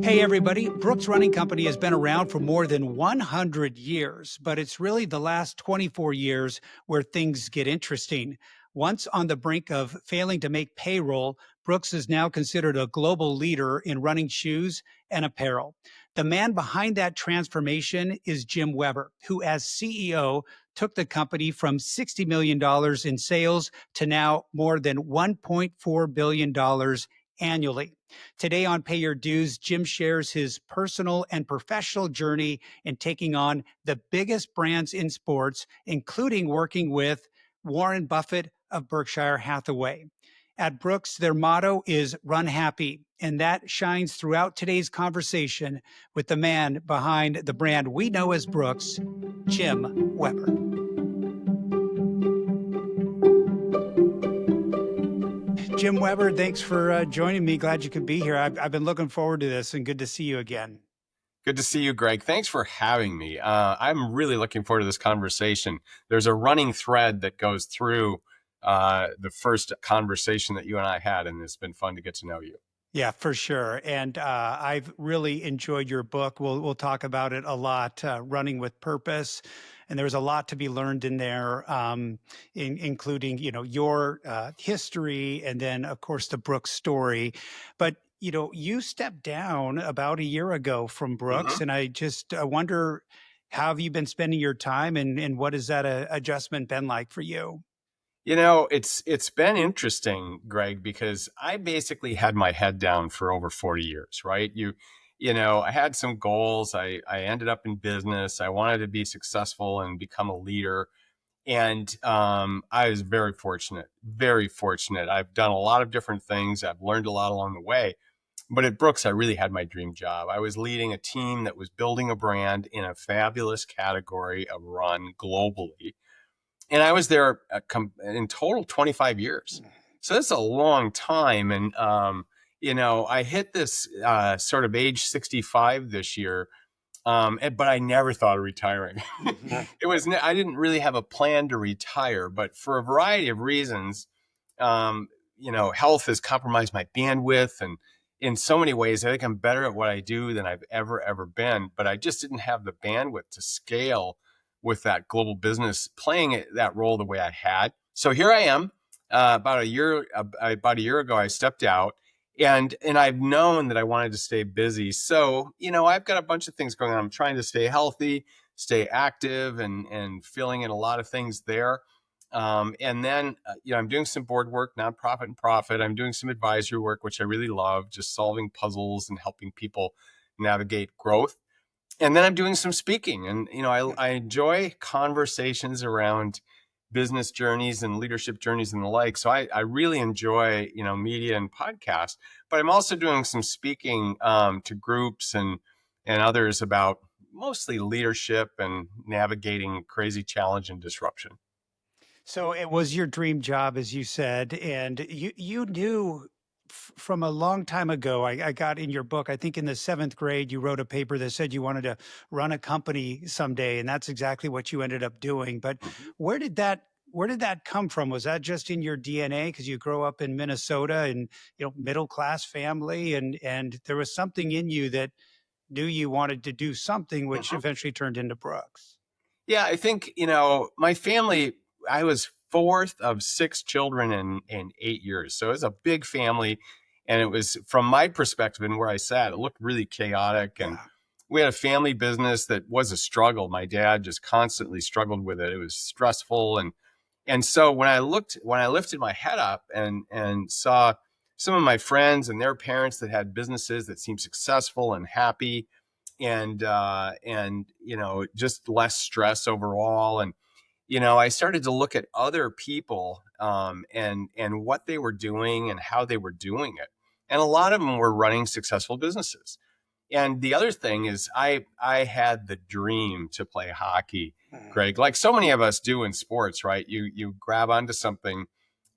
Hey, everybody. Brooks Running Company has been around for more than 100 years, but it's really the last 24 years where things get interesting. Once on the brink of failing to make payroll, Brooks is now considered a global leader in running shoes and apparel. The man behind that transformation is Jim Weber, who, as CEO, took the company from $60 million in sales to now more than $1.4 billion annually. Today on Pay Your Dues, Jim shares his personal and professional journey in taking on the biggest brands in sports, including working with Warren Buffett of Berkshire Hathaway. At Brooks, their motto is Run Happy, and that shines throughout today's conversation with the man behind the brand we know as Brooks, Jim Weber. Jim Weber, thanks for joining me. Glad you could be here. I've been looking forward to this, and good to see you again. Good to see you, Greg. Thanks for having me. I'm really looking forward to this conversation. There's a running thread that goes through the first conversation that you and I had, and it's been fun to get to know you. Yeah, for sure. And I've really enjoyed your book. We'll talk about it a lot, Running with Purpose. And there's a lot to be learned in there, including, your history and then, of course, the Brooks story. But, you stepped down about a year ago from Brooks. And I just wonder, how have you been spending your time and what has that adjustment been like for you? It's been interesting, Greg, because I basically had my head down for over 40 years, right? I had some goals. I ended up in business. I wanted to be successful and become a leader. And I was very fortunate, very fortunate. I've done a lot of different things. I've learned a lot along the way. But at Brooks, I really had my dream job. I was leading a team that was building a brand in a fabulous category of run globally. And I was there in total 25 years. So that's a long time. And, I hit this sort of age 65 this year, but I never thought of retiring. I didn't really have a plan to retire, but for a variety of reasons, health has compromised my bandwidth. And in so many ways, I think I'm better at what I do than I've ever been. But I just didn't have the bandwidth to scale with that global business, playing that role the way I had. So here I am. About a year ago, I stepped out, and I've known that I wanted to stay busy. So I've got a bunch of things going on. I'm trying to stay healthy, stay active, and filling in a lot of things there. And then I'm doing some board work, nonprofit and profit. I'm doing some advisory work, which I really love, just solving puzzles and helping people navigate growth. And then I'm doing some speaking, and I enjoy conversations around business journeys and leadership journeys and the like. So I really enjoy media and podcasts. But I'm also doing some speaking to groups and others about mostly leadership and navigating crazy challenge and disruption. So it was your dream job, as you said, and you knew from a long time ago. I got in your book, I think in the 7th grade, you wrote a paper that said you wanted to run a company someday, and that's exactly what you ended up doing. But where did that come from? Was that just in your DNA because you grew up in Minnesota and middle class family, and there was something in you that knew you wanted to do something, which eventually turned into Brooks? Yeah, I think my family. I was 4th of 6 children in 8 years. So it was a big family. And it was, from my perspective and where I sat, it looked really chaotic. And we had a family business that was a struggle. My dad just constantly struggled with it. It was stressful. And so when I lifted my head up and saw some of my friends and their parents that had businesses that seemed successful and happy and just less stress overall. And I started to look at other people and what they were doing and how they were doing it. And a lot of them were running successful businesses. And the other thing is I had the dream to play hockey, Greg, like so many of us do in sports, right? You grab onto something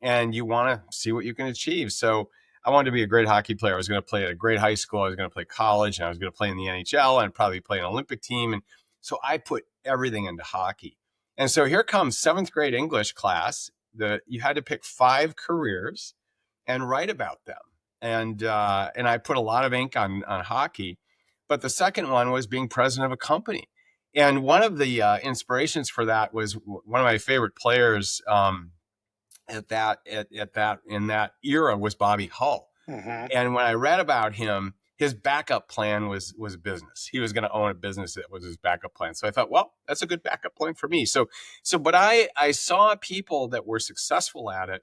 and you want to see what you can achieve. So I wanted to be a great hockey player. I was going to play at a great high school. I was going to play college, and I was going to play in the NHL and probably play an Olympic team. And so I put everything into hockey. And so here comes 7th grade English class. You had to pick 5 careers and write about them. And I put a lot of ink on hockey. but the second one was being president of a company. And one of the inspirations for that was one of my favorite players at that in that era was Bobby Hull. Hmm. And when I read about him, his backup plan was business. He was going to own a business that was his backup plan. So I thought, well, that's a good backup plan for me. But I saw people that were successful at it,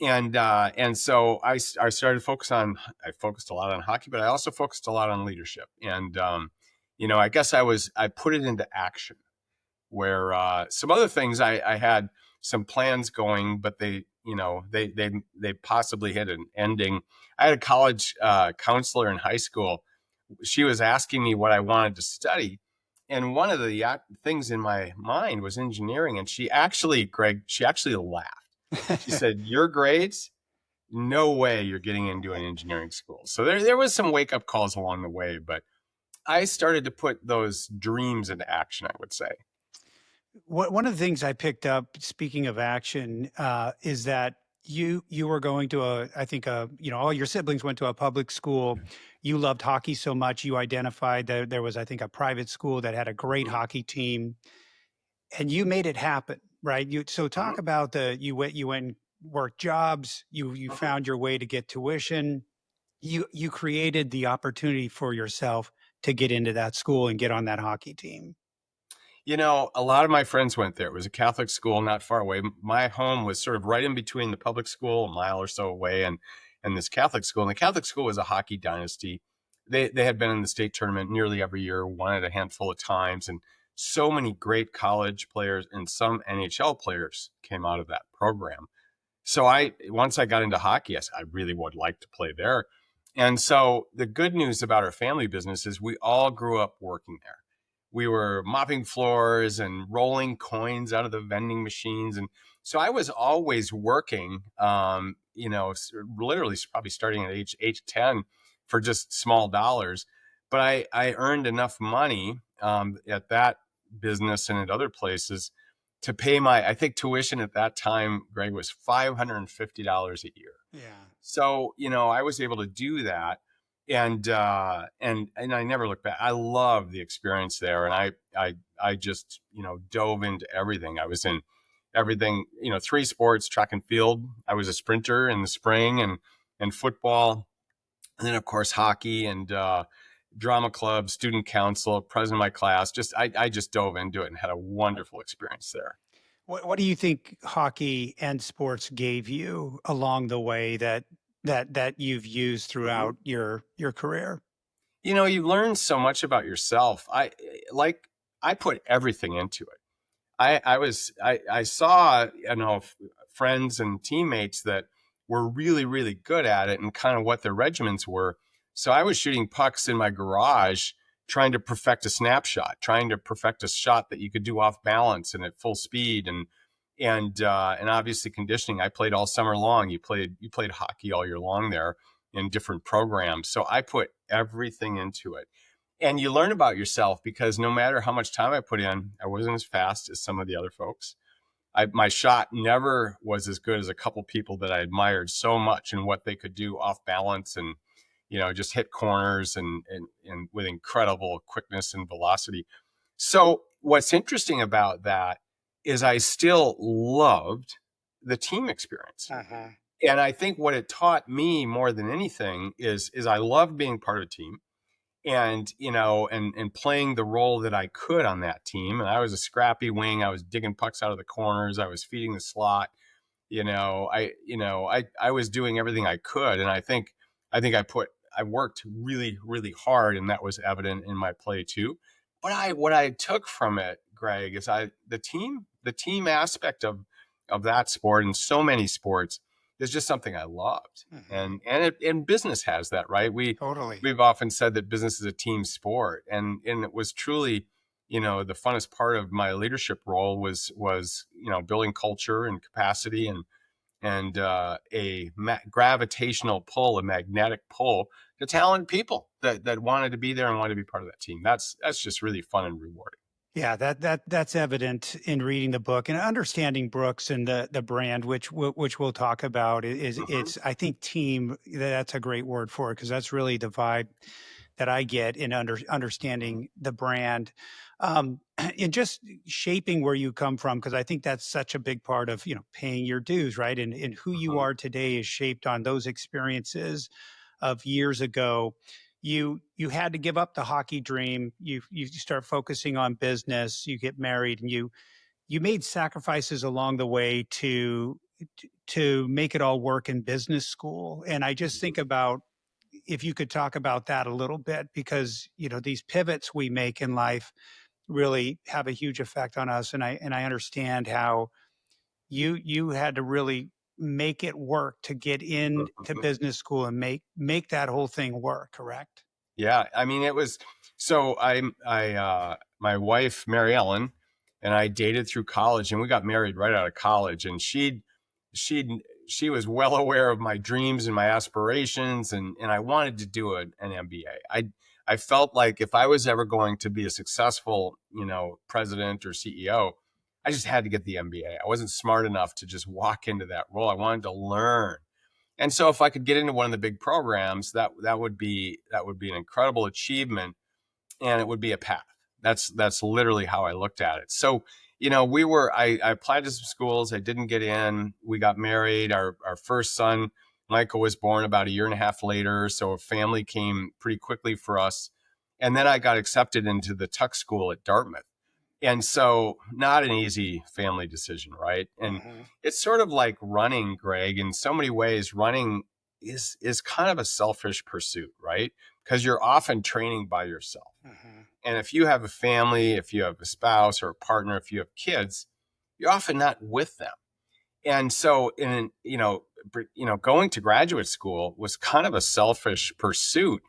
and so I started to focus on. I focused a lot on hockey, but I also focused a lot on leadership. And I guess I put it into action. Where some other things I had some plans going, but they possibly hit an ending. I had a college counselor in high school. She was asking me what I wanted to study, and one of the things in my mind was engineering. And she actually laughed. She said, "Your grades, no way you're getting into an engineering school." So there was some wake up calls along the way, but I started to put those dreams into action, I would say. One of the things I picked up, speaking of action, is that you were going to I think all your siblings went to a public school. You loved hockey so much, you identified that there was, I think, a private school that had a great Mhm, hockey team, and you made it happen, right? So mhm, talk about you went and worked jobs, you mhm. found your way to get tuition, you created the opportunity for yourself to get into that school and get on that hockey team. A lot of my friends went there. It was a Catholic school not far away. My home was sort of right in between the public school, a mile or so away, and this Catholic school. And the Catholic school was a hockey dynasty. They had been in the state tournament nearly every year, won it a handful of times, and so many great college players and some NHL players came out of that program. So I once I got into hockey, I said I really would like to play there. And so the good news about our family business is we all grew up working there. We were mopping floors and rolling coins out of the vending machines, and so I was always working. Literally probably starting at age 8 to 10 for just small dollars, but I earned enough money at that business and at other places to pay I think tuition at that time, Greg, was $550 a year. Yeah. So, I was able to do that, and I never looked back. I love the experience there, and I just, dove into everything. I was in everything, three sports, track and field. I was a sprinter in the spring, and football, and then of course hockey, and drama club, student council, president of my class. I just dove into it and had a wonderful experience there. What do you think hockey and sports gave you along the way that you've used Mhm. throughout your career? You learn so much about yourself. I put everything into it. I saw, friends and teammates that were really, really good at it and kind of what their regimens were. So I was shooting pucks in my garage, trying to perfect a snapshot, trying to perfect a shot that you could do off balance and at full speed, and obviously conditioning. I played all summer long. You played hockey all year long there in different programs. So I put everything into it. And you learn about yourself because no matter how much time I put in, I wasn't as fast as some of the other folks. My shot never was as good as a couple people that I admired so much and what they could do off balance, and just hit corners and with incredible quickness and velocity. So what's interesting about that is I still loved the team experience. Uh-huh. And I think what it taught me more than anything is I love being part of a team, and playing the role that I could on that team. And I was a scrappy wing. I was digging pucks out of the corners. I was feeding the slot. I was doing everything I could, and I worked really, really hard, and that was evident in my play too. But what I took from it, Greg, is the team aspect of that sport and so many sports is just something I loved. Hmm. And business has that, right? Totally. We've often said that business is a team sport, and it was truly, the funnest part of my leadership role was building culture and capacity, and gravitational pull, a magnetic pull to talented people that wanted to be there and wanted to be part of that team. That's just really fun and rewarding. Yeah, that's evident in reading the book and understanding Brooks and the brand, which we'll talk about. Is Hmm. it's I think team. That's a great word for it because that's really the vibe that I get in understanding the brand, and just shaping where you come from, because I think that's such a big part of, paying your dues, right? And who you Mhm. are today is shaped on those experiences of years ago. You had to give up the hockey dream. You start focusing on business. You get married, and you made sacrifices along the way to make it all work in business school. And I just think Mhm. about, if you could talk about that a little bit, because these pivots we make in life really have a huge effect on us. And I understand how you had to really make it work to get into Mhm. business school and make that whole thing work, correct? Yeah, I mean, it was so my wife Mary Ellen and I dated through college, and we got married right out of college. And she she was well aware of my dreams and my aspirations, and I wanted to do an MBA. I felt like if I was ever going to be a successful, president or CEO, I just had to get the MBA. I wasn't smart enough to just walk into that role. I wanted to learn. And so if I could get into one of the big programs, that would be an incredible achievement, and it would be a path. That's literally how I looked at it. So, I applied to some schools, I didn't get in. We got married. Our first son, Michael, was born about a year and a half later. So a family came pretty quickly for us. And then I got accepted into the Tuck School at Dartmouth. And so, not an easy family decision, right? And Hmm. it's sort of like running, Greg. In so many ways, running is kind of a selfish pursuit, right? Because you're often training by yourself. Hmm. And if you have a family, if you have a spouse or a partner, if you have kids, you're often not with them. And so, going to graduate school was kind of a selfish pursuit.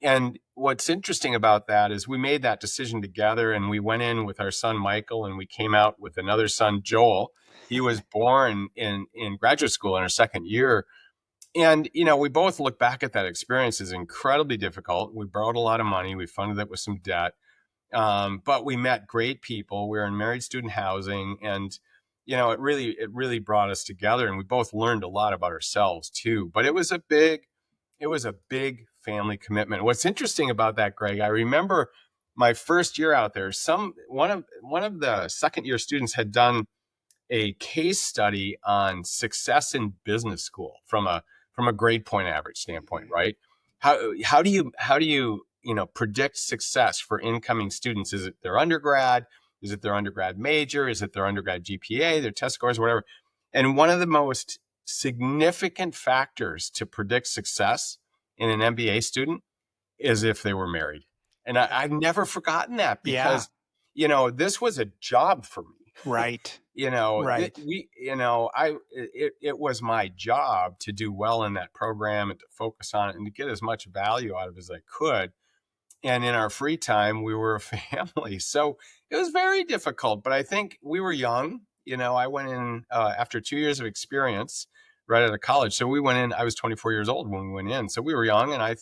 And what's interesting about that is we made that decision together, and we went in with our son Michael, and we came out with another son, Joel. He was born in graduate school in our second year. And we both look back at that experience as incredibly difficult. We borrowed a lot of money. We funded it with some debt. But we met great people. We were in married student housing, and it really brought us together, and we both learned a lot about ourselves too. But it was a big family commitment. What's interesting about that, Greg, I remember my first year out there. One of the second year students had done a case study on success in business school from a grade point average standpoint, Hmm. right? How do you predict success for incoming students? Is it their undergrad? Is it their undergrad major? Is it their undergrad GPA, their test scores, whatever? And one of the most significant factors to predict success in an MBA student is if they were married. And I've never forgotten that, Yeah. because this was a job for me. Right. Th- Right. we you know I it was my job to do well in that program and to focus on it and to get as much value out of it as I could. And in our free time, we were a family. So it was very difficult, but I think we were young. I went in after 2 years of experience right out of college. So we went in, I was 24 years old when we went in. So we were young. And I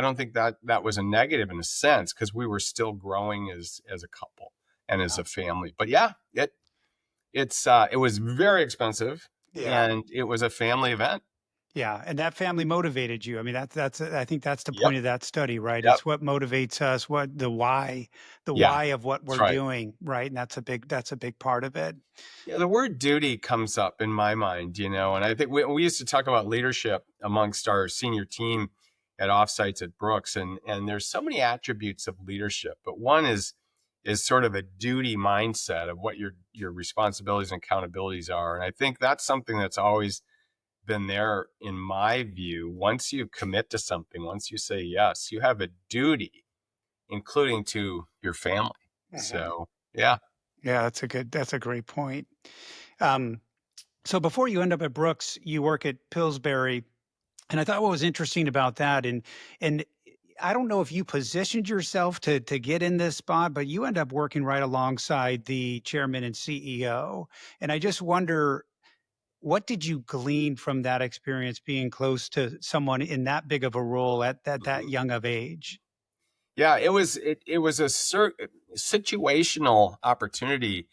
don't think that was a negative in a sense, because we were still growing as a couple and as Yeah. a family. But yeah, it was very expensive, Yeah. and it was a family event. Yeah, and that family motivated you. I mean, that's I think that's the Yep. point of that study, right? Yep. It's what motivates us, what the Yeah. why of what That's we're right. doing, right? And that's a big part of it. Yeah, the word duty comes up in my mind, and I think we used to talk about leadership amongst our senior team at offsites at Brooks, and there's so many attributes of leadership, but one is sort of a duty mindset of what your responsibilities and accountabilities are, and I think that's something that's always been there in my view. Once you commit to something, once you say yes, you have a duty, including to your family. Mhm. So yeah. Yeah, that's a great point. Um, so before you end up at Brooks, you work at Pillsbury, and I thought what was interesting about that, and I don't know if you positioned yourself to get in this spot, but you end up working right alongside the chairman and CEO, and I just wonder, what did you glean from that experience being close to someone in that big of a role at that Mhm. young of age? Yeah, it was a situational opportunity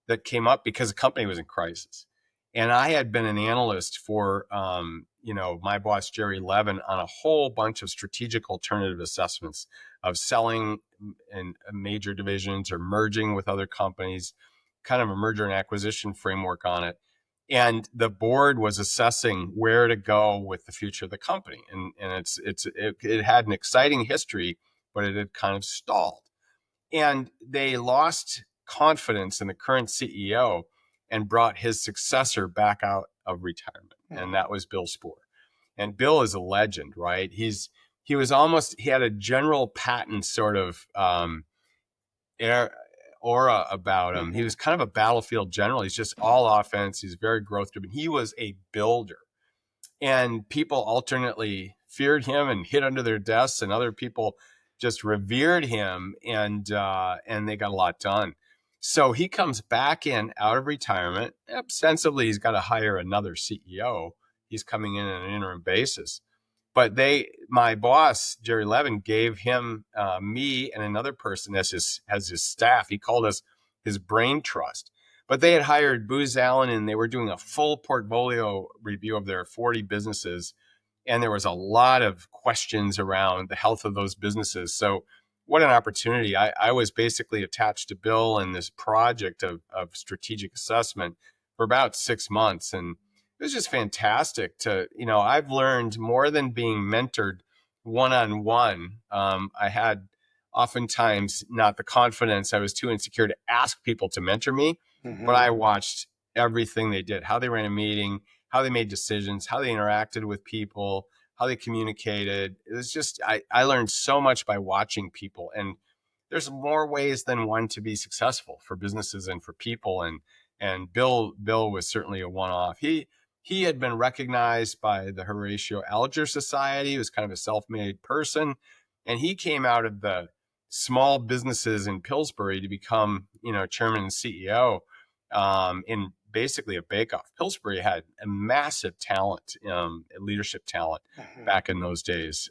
that came up because the company was in crisis, and I had been an analyst for my boss, Jerry Levin, on a whole bunch of strategic alternative assessments of selling in major divisions or merging with other companies, kind of a merger and acquisition framework on it. And the board was assessing where to go with the future of the company. And it had an exciting history, but it had kind of stalled. And they lost confidence in the current CEO and brought his successor back out of retirement. And that was Bill Spoor. And Bill is a legend, right? He had a General Patton sort of aura about him. He was kind of a battlefield general. He's just all offense. He's very growth driven. He was a builder, and people alternately feared him and hid under their desks, and other people just revered him, and they got a lot done. So he comes back in out of retirement. Ostensibly, he's got to hire another CEO. He's coming in on an interim basis. But my boss, Jerry Levin, gave him, me and another person as his staff. He called us his brain trust. But they had hired Booz Allen, and they were doing a full portfolio review of their 40 businesses. And there was a lot of questions around the health of those businesses. So what an opportunity. I was basically attached to Bill in this project of strategic assessment for about 6 months. And it was just fantastic I've learned more than being mentored one-on-one. I had oftentimes not the confidence. I was too insecure to ask people to mentor me, but I watched everything they did, how they ran a meeting, how they made decisions, how they interacted with people, how they communicated. It was just, I learned so much by watching people. And there's more ways than one to be successful for businesses and for people. And Bill was certainly a one-off. He had been recognized by the Horatio Alger Society. He was kind of a self-made person. And he came out of the small businesses in Pillsbury to become, chairman and CEO in basically a bake-off. Pillsbury had a massive talent, leadership talent back in those days,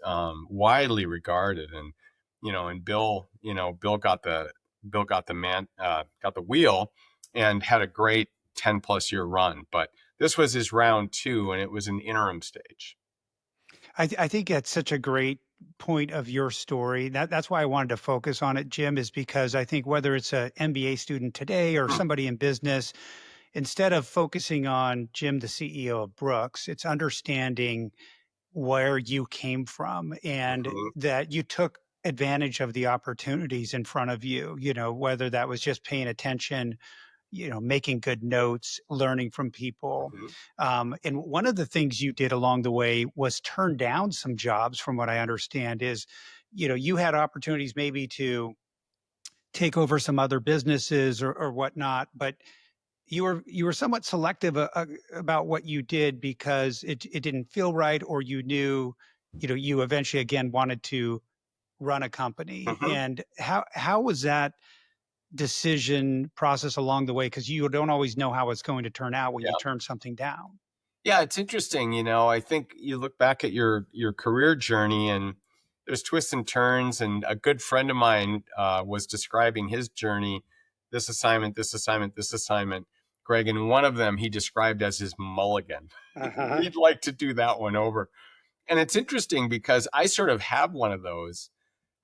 widely regarded. And Bill got the wheel and had a great 10 plus year run. But this was his round 2, and it was an interim stage. I think that's such a great point of your story. That's why I wanted to focus on it, Jim, is because I think whether it's a MBA student today or somebody in business, instead of focusing on Jim, the CEO of Brooks, it's understanding where you came from and that you took advantage of the opportunities in front of you, whether that was just paying attention, making good notes, learning from people. And one of the things you did along the way was turn down some jobs, from what I understand, is, you had opportunities maybe to take over some other businesses or whatnot, but you were somewhat selective about what you did because it didn't feel right, or you knew, you eventually again wanted to run a company. And how was that decision process along the way? Because you don't always know how it's going to turn out when you Yeah. turn something down. Yeah, it's interesting. I think you look back at your career journey, and there's twists and turns. And a good friend of mine was describing his journey, this assignment, this assignment, this assignment, Greg. And one of them he described as his mulligan. He'd like to do that one over. And it's interesting because I sort of have one of those.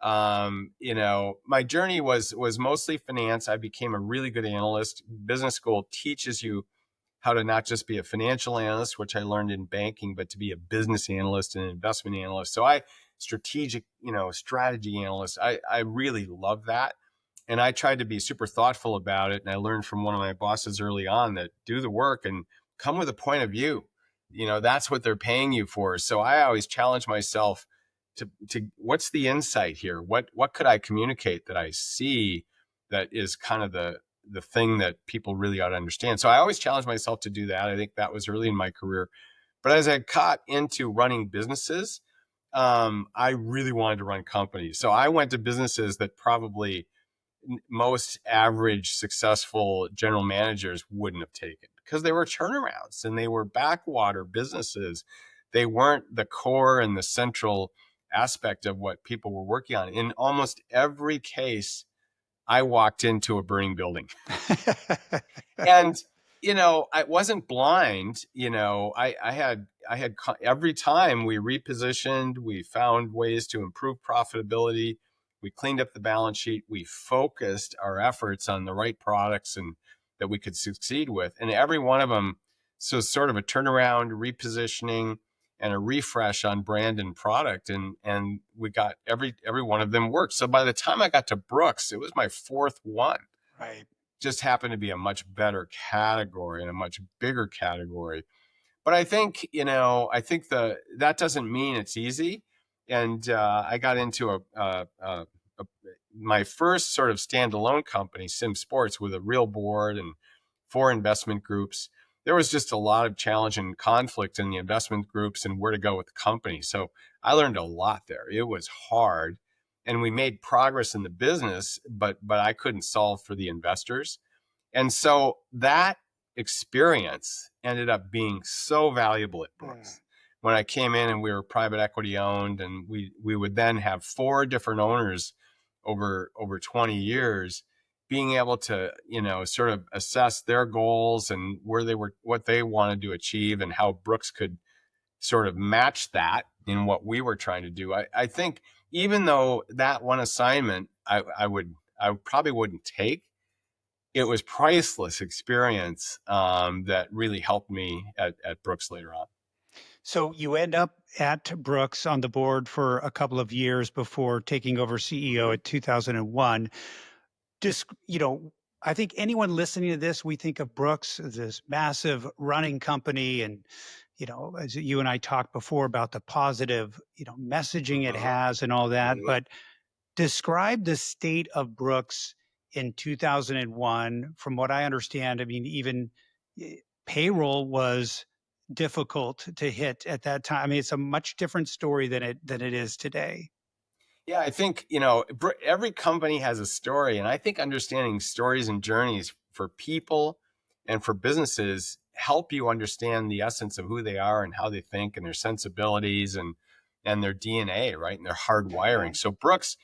My journey was mostly finance. I became a really good analyst. Business school teaches you how to not just be a financial analyst, which I learned in banking, but to be a business analyst and an investment analyst. So strategy analyst. I really love that. And I tried to be super thoughtful about it. And I learned from one of my bosses early on that do the work and come with a point of view. That's what they're paying you for. So I always challenge myself to what's the insight here? What could I communicate that I see that is kind of the thing that people really ought to understand. So I always challenge myself to do that. I think that was early in my career. But as I caught into running businesses, I really wanted to run companies. So I went to businesses that probably most average successful general managers wouldn't have taken, because they were turnarounds and they were backwater businesses. They weren't the core and the central aspect of what people were working on. In almost every case, I walked into a burning building. And I wasn't blind. Every time we repositioned, we found ways to improve profitability. We cleaned up the balance sheet. We focused our efforts on the right products and that we could succeed with. And every one of them, so sort of a turnaround, repositioning, and a refresh on brand and product. And we got every one of them worked. So by the time I got to Brooks, it was my fourth one. Right. Just happened to be a much better category and a much bigger category. But I think that doesn't mean it's easy. And I got into my first sort of standalone company, Sim Sports, with a real board and 4 investment groups. There was just a lot of challenge and conflict in the investment groups and where to go with the company. So I learned a lot there. It was hard, and we made progress in the business, but I couldn't solve for the investors. And so that experience ended up being so valuable at Mm. Brooks. When I came in and we were private equity owned, and we would then have 4 different owners over 20 years, being able to, sort of assess their goals and what they wanted to achieve, and how Brooks could sort of match that in what we were trying to do. I think even though that one assignment I probably wouldn't take, it was priceless experience that really helped me at Brooks later on. So you end up at Brooks on the board for a couple of years before taking over CEO Mhm. at 2001. Just, I think anyone listening to this, we think of Brooks as this massive running company. And, as you and I talked before about the positive, messaging it Mhm. has and all that. Mhm. But describe the state of Brooks in 2001. From what I understand, I mean, even payroll was difficult to hit at that time. I mean, it's a much different story than it is today. Yeah, I think, every company has a story. And I think understanding stories and journeys for people and for businesses help you understand the essence of who they are and how they think and their sensibilities and their DNA, right? And their hardwiring. Mhm. So Brooks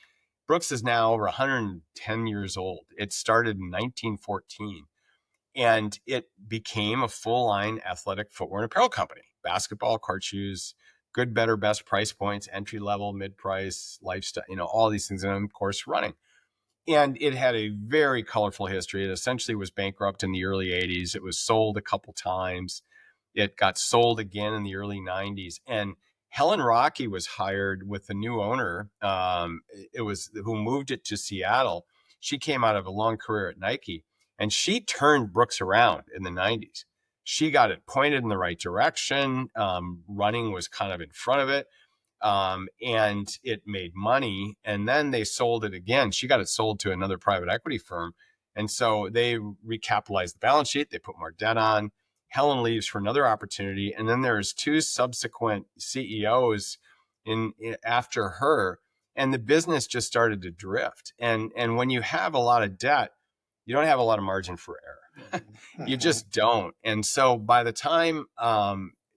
is now over 110 years old. It started in 1914, and it became a full line athletic footwear and apparel company. Basketball, court shoes, good, better, best price points, entry level, mid price, lifestyle, all these things, and of course, running. And it had a very colorful history. It essentially was bankrupt in the early 80s. It was sold a couple times. It got sold again in the early 90s. And Helen Rocky was hired with the new owner. It was who moved it to Seattle. She came out of a long career at Nike, and she turned Brooks around in the 90s. She got it pointed in the right direction. Running was kind of in front of it, and it made money. And then they sold it again. She got it sold to another private equity firm. And so they recapitalized the balance sheet. They put more debt on. Helen leaves for another opportunity. And then there's 2 subsequent CEOs in after her. And the business just started to drift. And when you have a lot of debt, you don't have a lot of margin for error. Mhm. You Mhm. just don't. And so by the time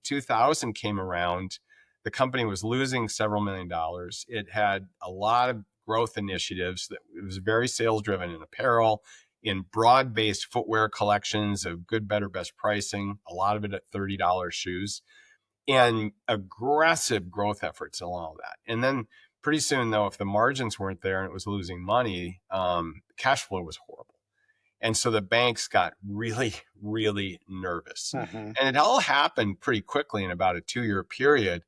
2000 came around, the company was losing several $1 million. It had a lot of growth initiatives. That it was very sales driven in apparel, in broad based footwear collections of good, better, best pricing, a lot of it at $30 shoes, and aggressive growth efforts along all that. And then pretty soon, though, if the margins weren't there and it was losing money, cash flow was horrible. And so the banks got really, really nervous. Mhm. And it all happened pretty quickly in about a 2 year period.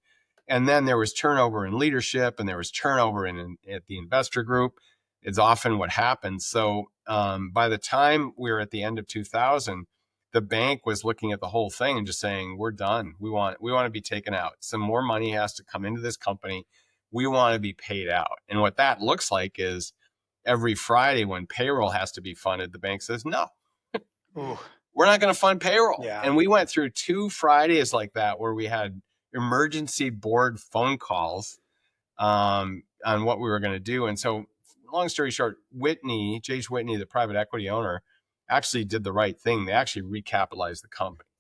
And then there was turnover in leadership, and there was turnover at the investor group. It's often what happens. So by the time we were at the end of 2000, the bank was looking at the whole thing and just saying, "We're done. We want to be taken out. Some more money has to come into this company. We want to be paid out." And what that looks like is every Friday when payroll has to be funded, the bank says, "No, Ooh, we're not going to fund payroll." yeah. And we went through 2 Fridays like that where we had emergency board phone calls on what we were going to do. And so, long story short, James Whitney, the private equity owner, actually did the right thing. They actually recapitalized the company,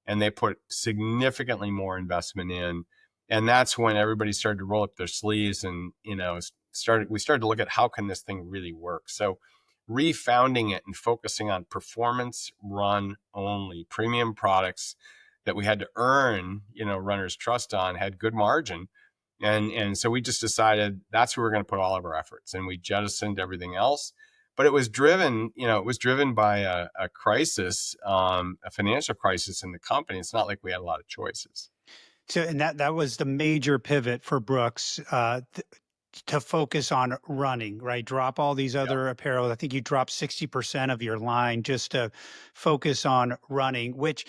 and they put significantly more investment in. And that's when everybody started to roll up their sleeves and, we started to look at how can this thing really work. So refounding it and focusing on performance run only premium products that we had to earn, runners' trust on, had good margin. And so we just decided that's where we're going to put all of our efforts, and we jettisoned everything else. But it was driven by a crisis, a financial crisis in the company. It's not like we had a lot of choices. So, and that was the major pivot for Brooks, to focus on running, right? Drop all these Yeah. other apparel. I think you dropped 60% of your line just to focus on running, which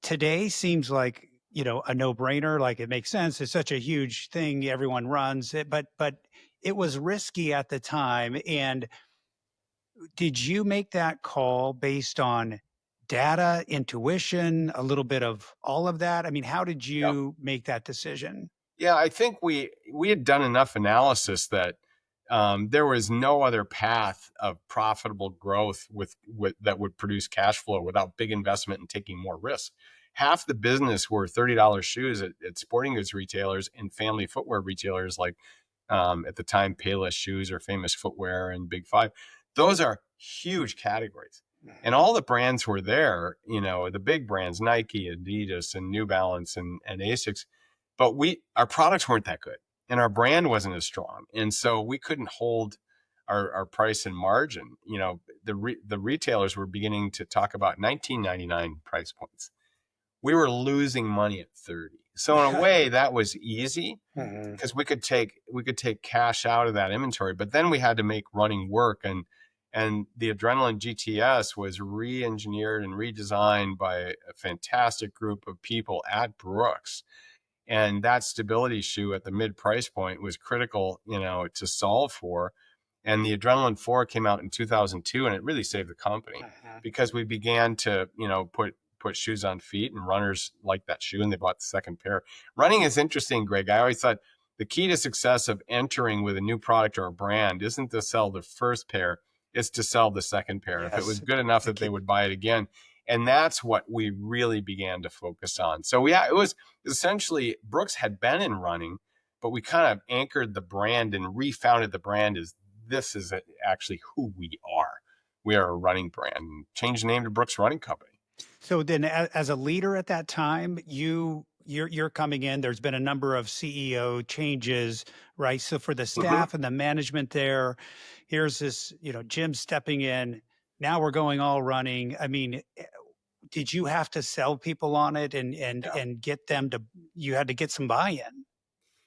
today seems like, a no-brainer. Like, it makes sense. It's such a huge thing. Everyone runs it, but it was risky at the time. And did you make that call based on data, intuition, a little bit of all of that? I mean, how did Yeah. you make that decision? Yeah, I think we had done enough analysis that there was no other path of profitable growth with that would produce cash flow without big investment and taking more risk. Half the business were $30 shoes at sporting goods retailers and family footwear retailers like, at the time, Payless Shoes or Famous Footwear and Big Five. Those are huge categories. And Mhm. all the brands were there, the big brands, Nike, Adidas, and New Balance and Asics. But our products weren't that good and our brand wasn't as strong. And so we couldn't hold our price and margin. The retailers were beginning to talk about 19.99 price points. We were losing money at 30. So in a way that was easy Mhm. because we could take cash out of that inventory, but then we had to make running work. And the Adrenaline GTS was re-engineered and redesigned by a fantastic group of people at Brooks, and that stability shoe at the mid price point was critical, to solve for. And the Adrenaline 4 came out in 2002, and it really saved the company Mhm. because we began to, put shoes on feet, and runners liked that shoe and they bought the second pair. Running is interesting, Greg. I always thought the key to success of entering with a new product or a brand isn't to sell the first pair, it's to sell the second pair. If it was Yes, good enough to that they keep. would buy it again. And that's what we really began to focus on. So yeah, it was essentially Brooks had been in running, but we kind of anchored the brand and refounded the brand as this is actually who we are. We are a running brand, and changed the name to Brooks Running Company. So then, as a leader at that time, you're coming in. There's been a number of CEO changes, right? So for the Mm-hmm. staff and the management there, here's this, Jim stepping in. Now we're going all running. I mean, did you have to sell people on it Yeah. and get them to? You had to get some buy-in.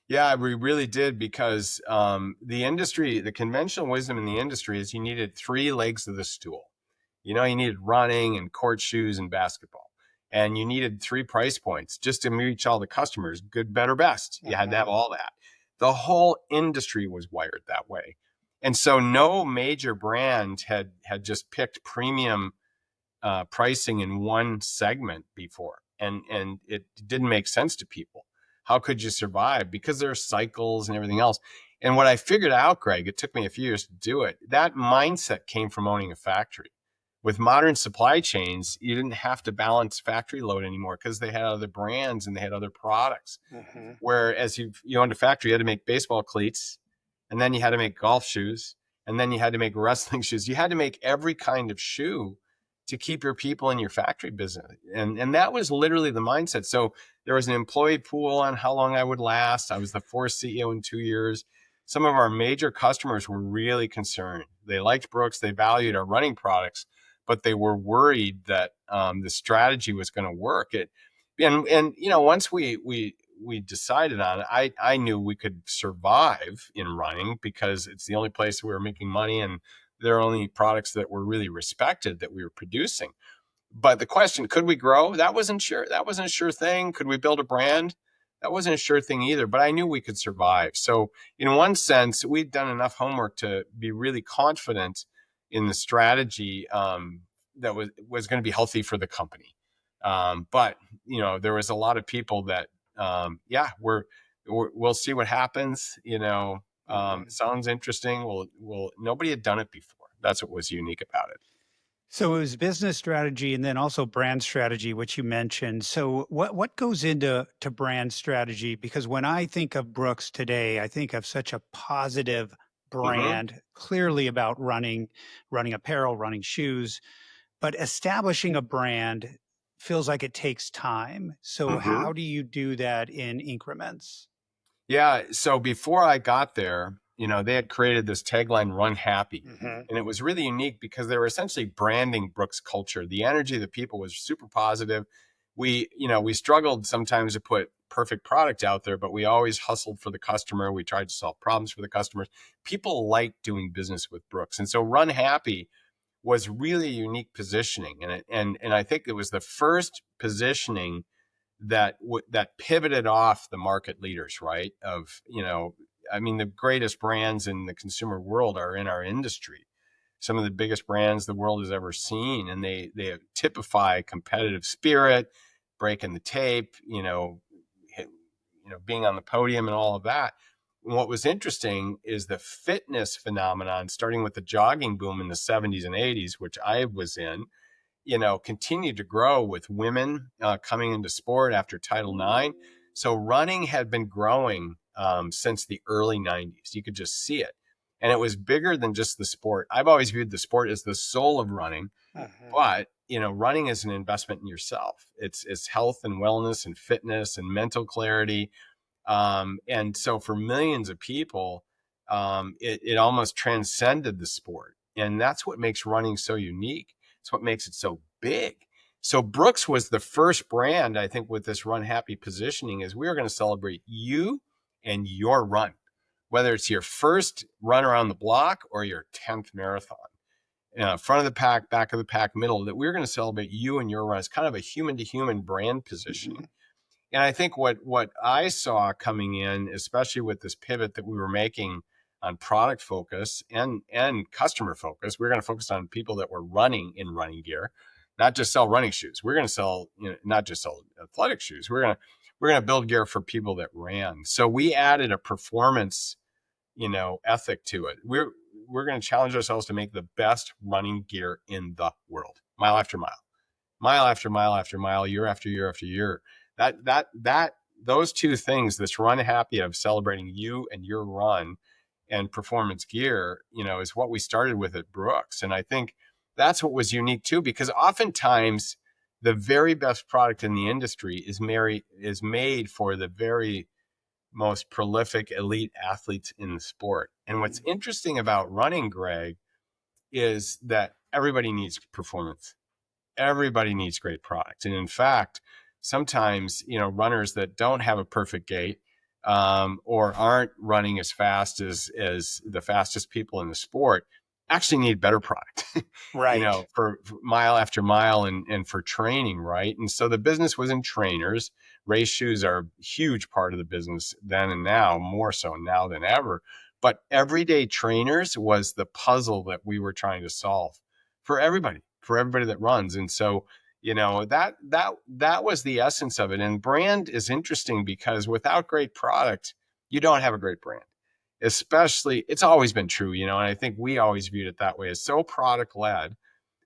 Yeah, we really did because the conventional wisdom in the industry is you needed three legs of the stool. You needed running and court shoes and basketball. And you needed three price points just to reach all the customers, good, better, best. You had to have Mhm. all that. The whole industry was wired that way. And so no major brand had just picked premium pricing in one segment before, and it didn't make sense to people. How could you survive? Because there are cycles and everything else. And what I figured out, Greg, it took me a few years to do it. That mindset came from owning a factory. With modern supply chains, you didn't have to balance factory load anymore because they had other brands and they had other products. Mhm. Whereas you owned a factory, you had to make baseball cleats, and then you had to make golf shoes, and then you had to make wrestling shoes. You had to make every kind of shoe to keep your people in your factory business. And that was literally the mindset. So there was an employee pool on how long I would last. I was the fourth CEO in 2 years. Some of our major customers were really concerned. They liked Brooks, they valued our running products, but they were worried that the strategy was going to work. Once we decided on it, I knew we could survive in running because it's the only place we were making money, and there are only products that were really respected that we were producing. But the question, could we grow? That wasn't sure. That wasn't a sure thing. Could we build a brand? That wasn't a sure thing either, but I knew we could survive. So in one sense, we'd done enough homework to be really confident in the strategy, that was going to be healthy for the company. But there was a lot of people that, yeah, we'll see what happens. Mhm. Sounds interesting. Nobody had done it before. That's what was unique about it. So it was business strategy and then also brand strategy, which you mentioned. So what goes into brand strategy? Because when I think of Brooks today, I think of such a positive Hmm. brand, clearly about running apparel, running shoes, but establishing a brand feels like it takes time. So Hmm. how do you do that in increments? Yeah. So before I got there, they had created this tagline, "Run Happy." Mhm. And it was really unique because they were essentially branding Brooks culture. The energy of the people was super positive. We struggled sometimes to put perfect product out there, but we always hustled for the customer. We tried to solve problems for the customers. People liked doing business with Brooks. And so Run Happy was really a unique positioning. And I think it was the first positioning that pivoted off the market leaders, right? I mean, the greatest brands in the consumer world are in our industry. Some of the biggest brands the world has ever seen, and they typify competitive spirit, breaking the tape, being on the podium and all of that. And what was interesting is the fitness phenomenon, starting with the jogging boom in the 70s and 80s, which I was in, continued to grow with women coming into sport after Title IX. So running had been growing since the early 90s. You could just see it. And it was bigger than just the sport. I've always viewed the sport as the soul of running, Mhm. but running is an investment in yourself. It's health and wellness and fitness and mental clarity, and so for millions of people, it almost transcended the sport. And that's what makes running so unique. It's what makes it so big. So Brooks was the first brand, I think, with this Run Happy positioning, is we are going to celebrate you and your run, whether it's your first run around the block or your 10th marathon. Front of the pack, back of the pack, middle, that we're going to celebrate you and your run. It's kind of a human to human brand positioning. Mhm. And I think what I saw coming in, especially with this pivot that we were making on product focus and customer focus, we're going to focus on people that were running in running gear, not just sell running shoes. We're going to sell, not just sell athletic shoes. We're going to build gear for people that ran. So we added a performance, ethic to it. We're going to challenge ourselves to make the best running gear in the world, mile after mile, mile after mile after mile, year after year after year. That those two things, this Run Happy of celebrating you and your run, and performance gear, is what we started with at Brooks. And I think that's what was unique too, because oftentimes the very best product in the industry is made for the very most prolific elite athletes in the sport. And what's Mhm. interesting about running, Greg, is that everybody needs performance. Everybody needs great product. And in fact, sometimes, runners that don't have a perfect gait, or aren't running as fast as the fastest people in the sport, actually need better product, Right. for mile after mile, and for training, right? And so the business was in trainers. Race shoes are a huge part of the business then and now, more so now than ever. But everyday trainers was the puzzle that we were trying to solve for everybody that runs. And so, that was the essence of it. And brand is interesting because without great product, you don't have a great brand. Especially, it's always been true, and I think we always viewed it that way, as so product led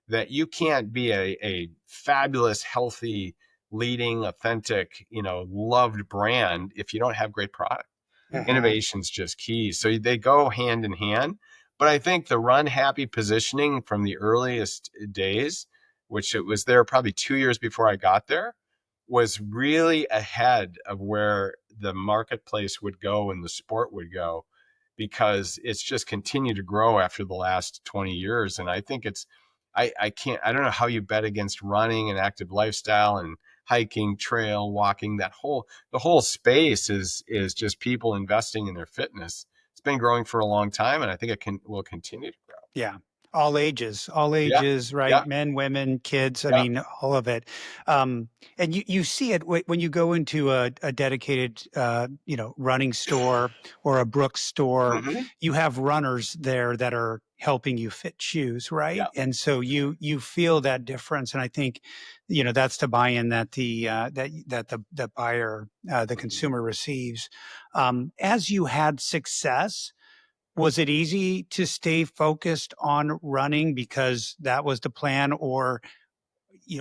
that you can't be a fabulous, healthy, leading, authentic, loved brand if you don't have great product. Mhm. Innovation's just key. So they go hand in hand. But I think the Run Happy positioning from the earliest days, which it was there probably 2 years before I got there, was really ahead of where the marketplace would go and the sport would go, because it's just continued to grow after the last 20 years. And I think I don't know how you bet against running and active lifestyle and hiking, trail, walking. The whole space is just people investing in their fitness. It's been growing for a long time, and I think it will continue to grow. Yeah. All Yeah, ages, yeah, right? Men, women, kids. I yeah. mean, all of it. And you see it when you go into a dedicated, running store or a Brooks store. Hmm. You have runners there that are helping you fit shoes, right? Yeah. And so you feel that difference. And I think, that's the buy-in that the buyer, the Hmm. consumer receives. As you had success, was it easy to stay focused on running because that was the plan? Or,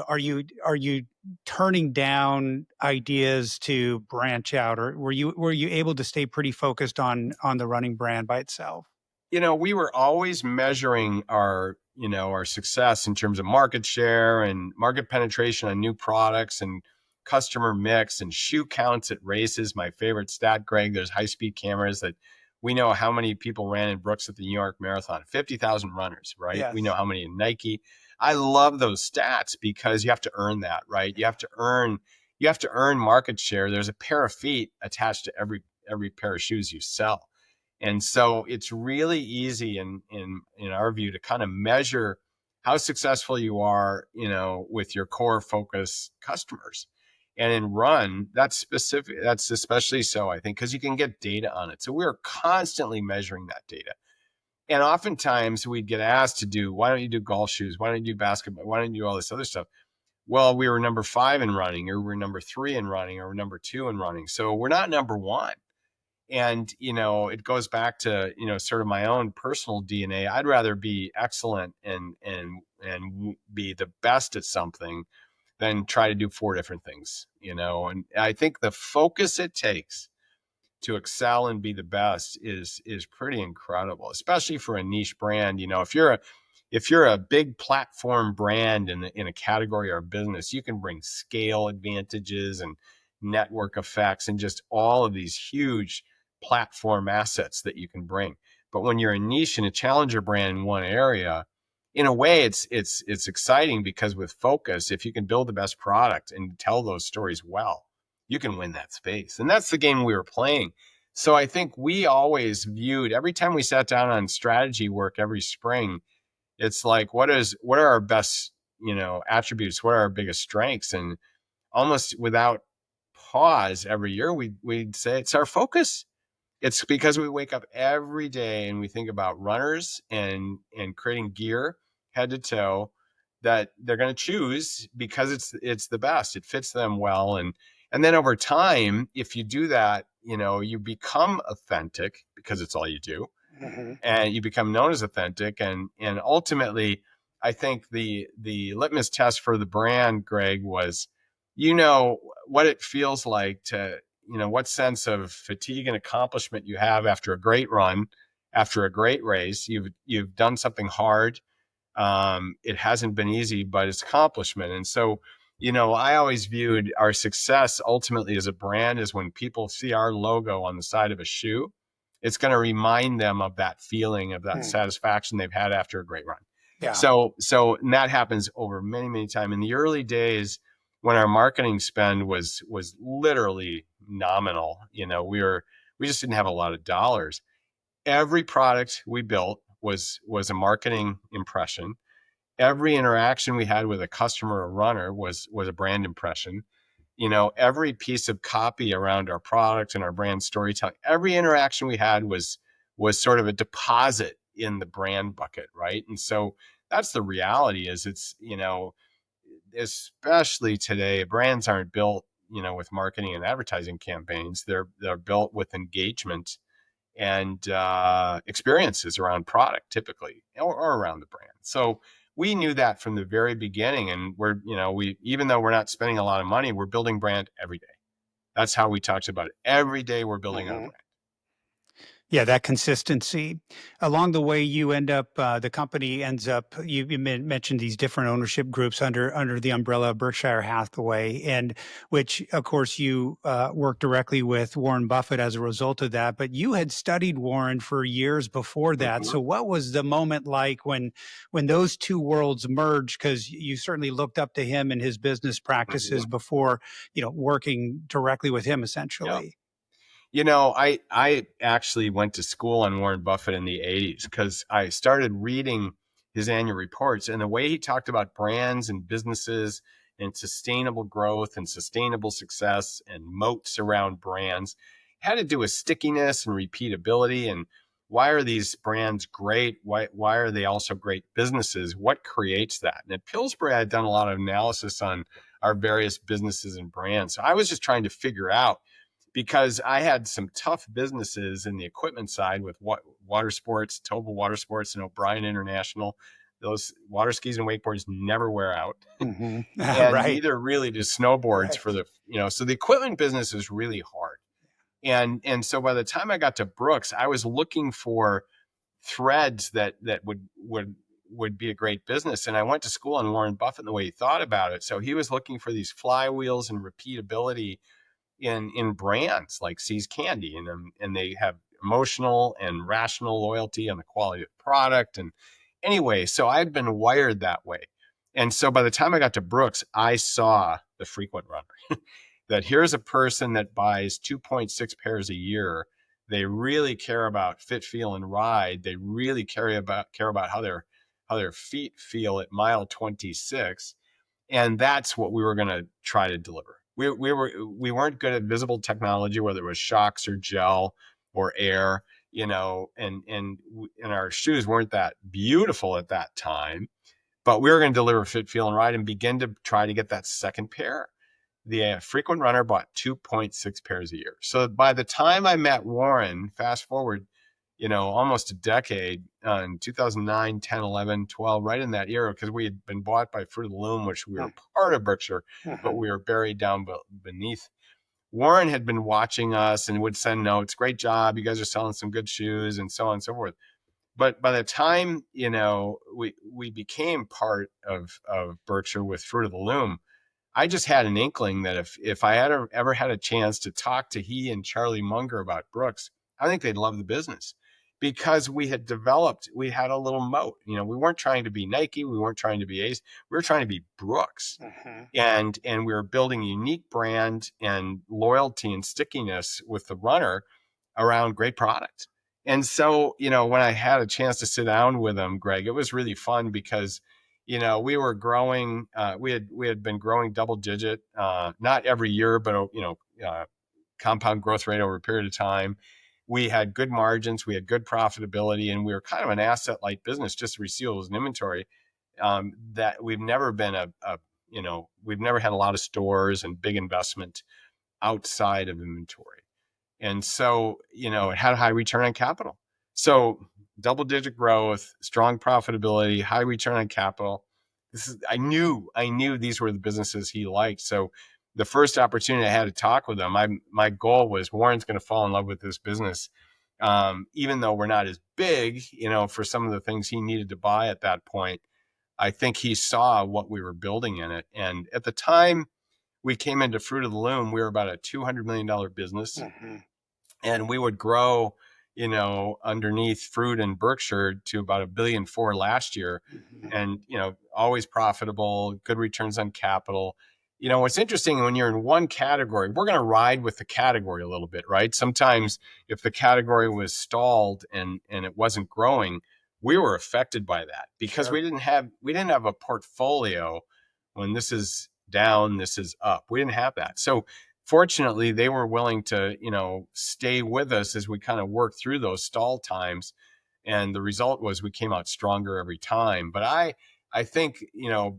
are you turning down ideas to branch out? Or were you able to stay pretty focused on the running brand by itself? we were always measuring our success in terms of market share and market penetration on new products and customer mix and shoe counts at races. My favorite stat, Greg, there's high speed cameras that we know how many people ran in Brooks at the New York Marathon, 50,000 runners, right? We know Yes. how many in Nike. I love those stats because you have to earn that, right? You have to earn market share. There's a pair of feet attached to every pair of shoes you sell. And so it's really easy in our view to kind of measure how successful you are, with your core focus customers. And in run, that's especially so, I think, because you can get data on it. So we're constantly measuring that data. And oftentimes we'd get asked to do, why don't you do golf shoes? Why don't you do basketball? Why don't you do all this other stuff? Well, we were number 5 in running, or we're number 3 in running, or we're number 2 in running. So we're not number 1. And it goes back to sort of my own personal DNA. I'd rather be excellent and be the best at something than try to do 4 different things. And I think the focus it takes to excel and be the best is pretty incredible, especially for a niche brand. If you're a big platform brand in a category or a business, you can bring scale advantages and network effects and just all of these huge platform assets that you can bring. But when you're a niche and a challenger brand in one area, in a way it's exciting, because with focus, if you can build the best product and tell those stories well, you can win that space. And that's the game we were playing. So I think we always viewed, every time we sat down on strategy work every spring, it's like, what are our best, attributes? What are our biggest strengths? And almost without pause, every year we'd say it's our focus. It's because we wake up every day and we think about runners and creating gear head to toe that they're going to choose because it's the best. It fits them well. And then over time, if you do that, you become authentic because it's all you do, Hmm. and you become known as authentic. And ultimately, I think the litmus test for the brand, Greg, was what it feels like to, what sense of fatigue and accomplishment you have after a great run, after a great race. You've done something hard. It hasn't been easy, but it's accomplishment. And so, I always viewed our success ultimately as a brand is when people see our logo on the side of a shoe, it's going to remind them of that feeling, of that Mm. satisfaction they've had after a great run. Yeah. So and that happens over many, many times. In the early days, when our marketing spend was literally nominal, we just didn't have a lot of dollars. Every product we built was a marketing impression. Every interaction we had with a customer or runner was a brand impression. Every piece of copy around our product and our brand storytelling, every interaction we had was sort of a deposit in the brand bucket, right? And so that's the reality. Is it's especially today, brands aren't built with marketing and advertising campaigns. They're built with engagement and experiences around product, typically, or around the brand. So we knew that from the very beginning, and we even though we're not spending a lot of money, we're building brand every day. That's how we talked about it. Every day we're building our Hmm. brand. Yeah, that consistency. Along the way, you end up, the company ends up, you mentioned these different ownership groups under the umbrella of Berkshire Hathaway, and which, of course, you work directly with Warren Buffett as a result of that. But you had studied Warren for years before that. Mhm. So, what was the moment like when those two worlds merged? Because you certainly looked up to him and his business practices Mhm. before, working directly with him, Yeah. essentially. I actually went to school on Warren Buffett in the 80s because I started reading his annual reports, and the way he talked about brands and businesses and sustainable growth and sustainable success and moats around brands had to do with stickiness and repeatability. And why are these brands great? Why are they also great businesses? What creates that? And at Pillsbury, I had done a lot of analysis on our various businesses and brands. So I was just trying to figure out, because I had some tough businesses in the equipment side with water sports, Tobal Water Sports and O'Brien International. Those water skis and wakeboards never wear out, Hmm. and Right. neither really do snowboards Right. for so the equipment business is really hard. And so by the time I got to Brooks, I was looking for threads that would be a great business. And I went to school on Warren Buffett and the way he thought about it. So he was looking for these flywheels and repeatability in brands like See's Candy, and they have emotional and rational loyalty on the quality of the product. And anyway, so I'd been wired that way. And so by the time I got to Brooks, I saw the frequent runner that here's a person that buys 2.6 pairs a year. They really care about fit, feel, and ride. They really care about how their feet feel at mile 26. And that's what we were going to try to deliver. We weren't good at visible technology, whether it was shocks or gel or air, and our shoes weren't that beautiful at that time, but we were going to deliver fit, feel, and ride and begin to try to get that second pair. The frequent runner bought 2.6 pairs a year. So by the time I met Warren, fast forward, almost a decade, in 2009, 10, 11, 12, right in that era, because we had been bought by Fruit of the Loom, which we were part of Berkshire, but we were buried down beneath. Warren had been watching us and would send notes. Great job. You guys are selling some good shoes, and so on and so forth. But by the time, we became part of Berkshire with Fruit of the Loom, I just had an inkling that if I had ever had a chance to talk to he and Charlie Munger about Brooks, I think they'd love the business, because we had a little moat. We weren't trying to be Nike, we weren't trying to be Ace, we were trying to be Brooks. And we were building a unique brand and loyalty and stickiness with the runner around great product. And so, when I had a chance to sit down with them, Greg, it was really fun because we were growing. We had been growing double digit, not every year, but compound growth rate over a period of time. We had good margins, we had good profitability, and we were kind of an asset light business, just receivables and inventory. That we've never been we've never had a lot of stores and big investment outside of inventory. And so, it had a high return on capital. So double digit growth, strong profitability, high return on capital. I knew these were the businesses he liked. So the first opportunity I had to talk with him, my goal was Warren's going to fall in love with this business. Even though we're not as big, for some of the things he needed to buy at that point, I think he saw what we were building in it. And at the time we came into Fruit of the Loom, we were about a $200 million business. And we would grow, underneath Fruit and Berkshire to about $1.4 billion last year. And, always profitable, good returns on capital. What's interesting, when you're in one category, we're going to ride with the category a little bit, right? Sometimes if the category was stalled and it wasn't growing, we were affected by that because we didn't have a portfolio. When this is down, this is up. We didn't have that. So fortunately, they were willing to, stay with us as we kind of worked through those stall times. And the result was we came out stronger every time. But I think,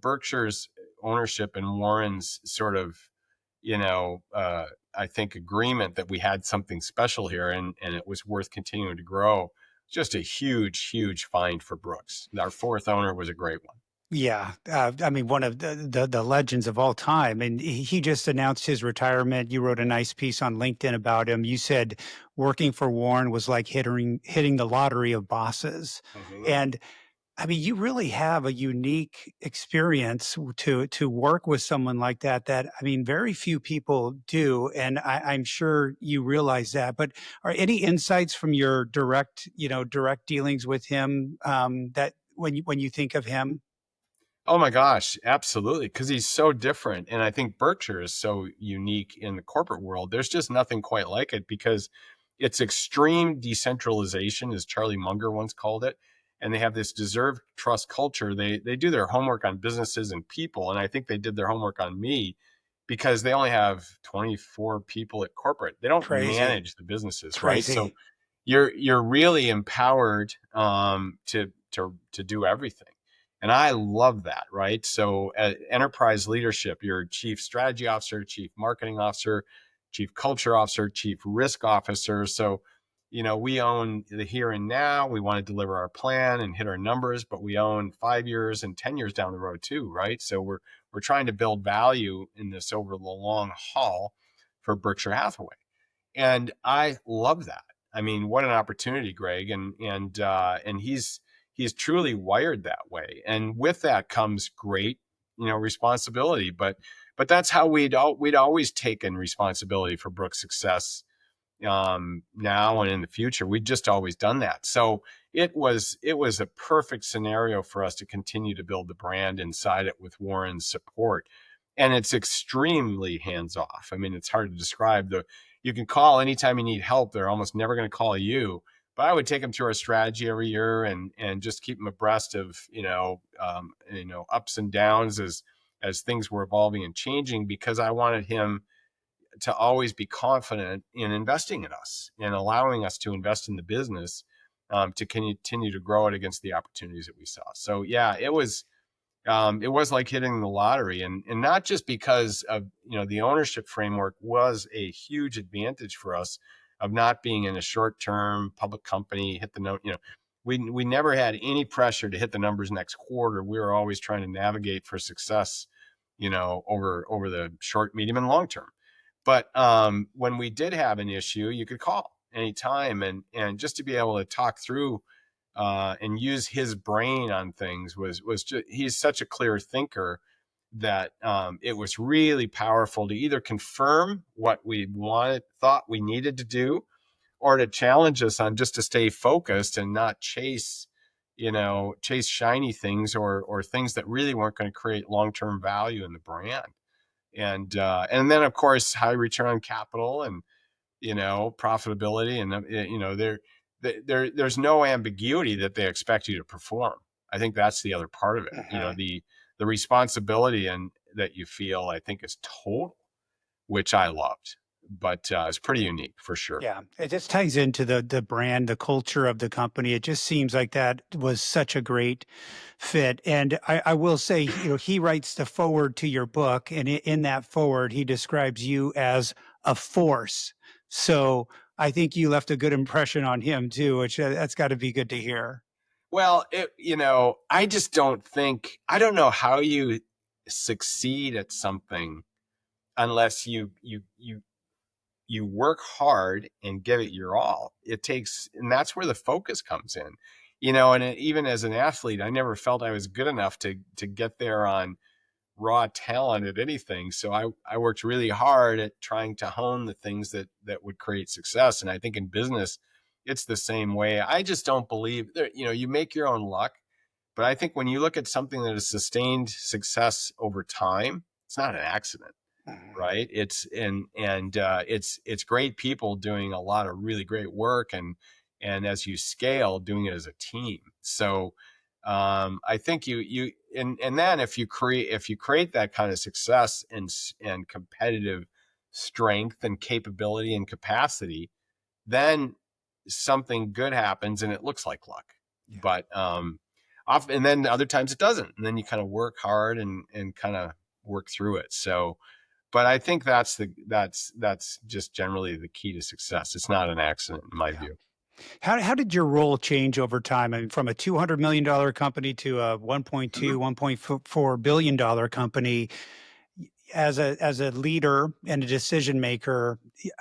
Berkshire's ownership and Warren's sort of, I think agreement that we had something special here and it was worth continuing to grow. Just a huge, huge find for Brooks. Our fourth owner was a great one. Yeah, I mean, one of the legends of all time, and he just announced his retirement. You wrote a nice piece on LinkedIn about him. You said working for Warren was like hitting the lottery of bosses, and I mean, you really have a unique experience to work with someone like that. That I mean, very few people do, and I'm sure you realize that. But are any insights from your direct dealings with him that when you think of him? Oh my gosh, absolutely. Because he's so different. And I think Berkshire is so unique in the corporate world. There's just nothing quite like it because it's extreme decentralization, as Charlie Munger once called it. And they have this deserved trust culture. They do their homework on businesses and people. And I think they did their homework on me because they only have 24 people at corporate. They don't Crazy, manage the businesses, right? So crazy. you're really empowered to do everything. And I love that, right? So enterprise leadership, you're chief strategy officer, chief marketing officer, chief culture officer, chief risk officer. So, we own the here and now. We want to deliver our plan and hit our numbers, but we own 5 years and 10 years down the road too, right? So we're trying to build value in this over the long haul for Berkshire Hathaway. And I love that. I mean, what an opportunity, Greg. And he's truly wired that way. And with that comes great, responsibility. But that's how we'd always taken responsibility for Brooks' success, now and in the future. We've just always done that. So it was a perfect scenario for us to continue to build the brand inside it with Warren's support. And it's extremely hands off. I mean, it's hard to describe. You can call anytime you need help. They're almost never going to call you. But I would take them through our strategy every year and just keep them abreast of ups and downs as things were evolving and changing, because I wanted him to always be confident in investing in us and allowing us to invest in the business, to continue to grow it against the opportunities that we saw. So yeah, it was like hitting the lottery, and not just because of the ownership framework was a huge advantage for us of not being in a short-term public company, hit the note. We never had any pressure to hit the numbers next quarter. We were always trying to navigate for success, over the short, medium, and long term. But when we did have an issue, you could call anytime, and just to be able to talk through, and use his brain on things was just, he's such a clear thinker that it was really powerful to either confirm what we thought we needed to do, or to challenge us on just to stay focused and not chase shiny things, or things that really weren't going to create long-term value in the brand. And then of course high return on capital, and profitability, and there's no ambiguity that they expect you to perform. I think that's the other part of it. Mhm. The responsibility and that you feel, I think, is total, which I loved, but it's pretty unique for sure. Yeah, it just ties into the brand, the culture of the company. It just seems like that was such a great fit. And I will say, he writes the forward to your book, and in that forward, he describes you as a force. So I think you left a good impression on him too, which that's got to be good to hear. Well, I don't know how you succeed at something unless you work hard and give it your all. And that's where the focus comes in. Even as an athlete, I never felt I was good enough to get there on raw talent at anything. So I worked really hard at trying to hone the things that would create success. And I think in business, it's the same way. I just don't believe that, you make your own luck. But I think when you look at something that has sustained success over time, it's not an accident, Mhm. right? It's great people doing a lot of really great work, and as you scale, doing it as a team. So I think and then if you create that kind of success and competitive strength and capability and capacity, then something good happens and it looks like luck. Yeah. But often, and then other times it doesn't, and then you kind of work hard and kind of work through it. So, but I think that's just generally the key to success. It's not an accident in my Yeah. view. How did your role change over time? I mean, from a $200 million company to a Mhm. 1.4 billion-dollar company, as a leader and a decision maker,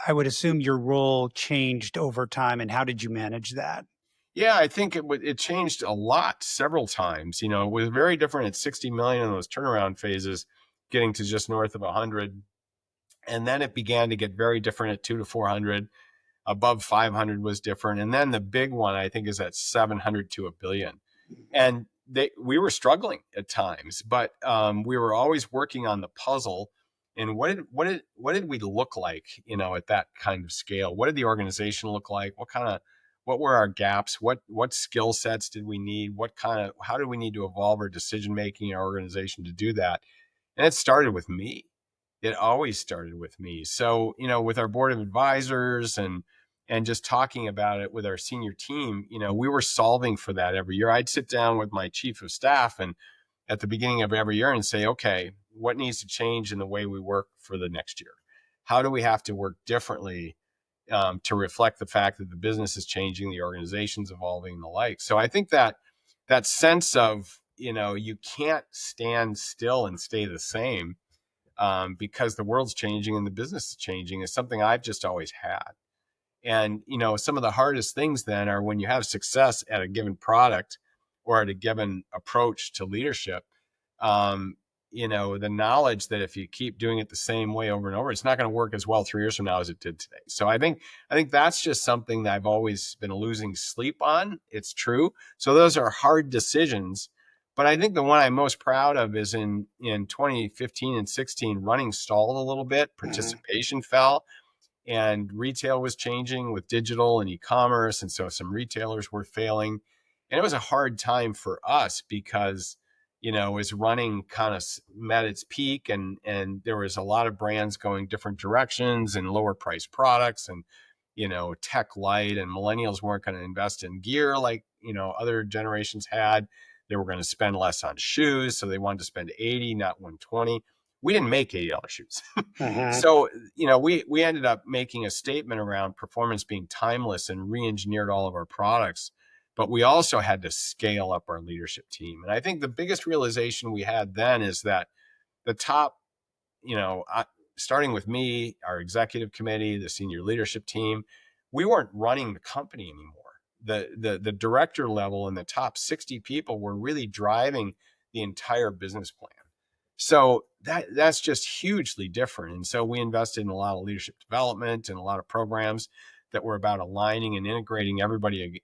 I would assume your role changed over time. And how did you manage that? Yeah, I think it changed a lot several times. It was very different at 60 million in those turnaround phases, getting to just north of 100, and then it began to get very different at 2 to 400. Above 500 was different, and then the big one I think is at 700 to a billion. And we were struggling at times, but we were always working on the puzzle. And what did we look like, at that kind of scale? What did the organization look like? What were our gaps? What skill sets did we need? How do we need to evolve our decision making in our organization to do that? And it started with me. It always started with me. So, with our board of advisors and just talking about it with our senior team, we were solving for that every year. I'd sit down with my chief of staff and at the beginning of every year and say, okay, what needs to change in the way we work for the next year? How do we have to work differently, to reflect the fact that the business is changing, the organization's evolving, and the like? So I think that sense of, you can't stand still and stay the same, because the world's changing and the business is changing, is something I've just always had. And, some of the hardest things then are when you have success at a given product or at a given approach to leadership. Um, the knowledge that if you keep doing it the same way over and over, it's not going to work as well 3 years from now as it did today. So I think that's just something that I've always been losing sleep on. It's true. So those are hard decisions. But I think the one I'm most proud of is in 2015 and 16, running stalled a little bit, Mhm. participation fell, and retail was changing with digital and e-commerce. And so some retailers were failing. And it was a hard time for us because, it was running kind of met its peak, and there was a lot of brands going different directions and lower priced products, and, tech light, and millennials weren't going to invest in gear like, other generations had. They were going to spend less on shoes. So they wanted to spend 80, not 120. We didn't make $80 shoes. Mhm. So, we ended up making a statement around performance being timeless and re-engineered all of our products. But we also had to scale up our leadership team. And I think the biggest realization we had then is that the top, you know, I, starting with me, our executive committee, the senior leadership team, we weren't running the company anymore. The director level and the top 60 people were really driving the entire business plan. So that's just hugely different. And so we invested in a lot of leadership development and a lot of programs that were about aligning and integrating everybody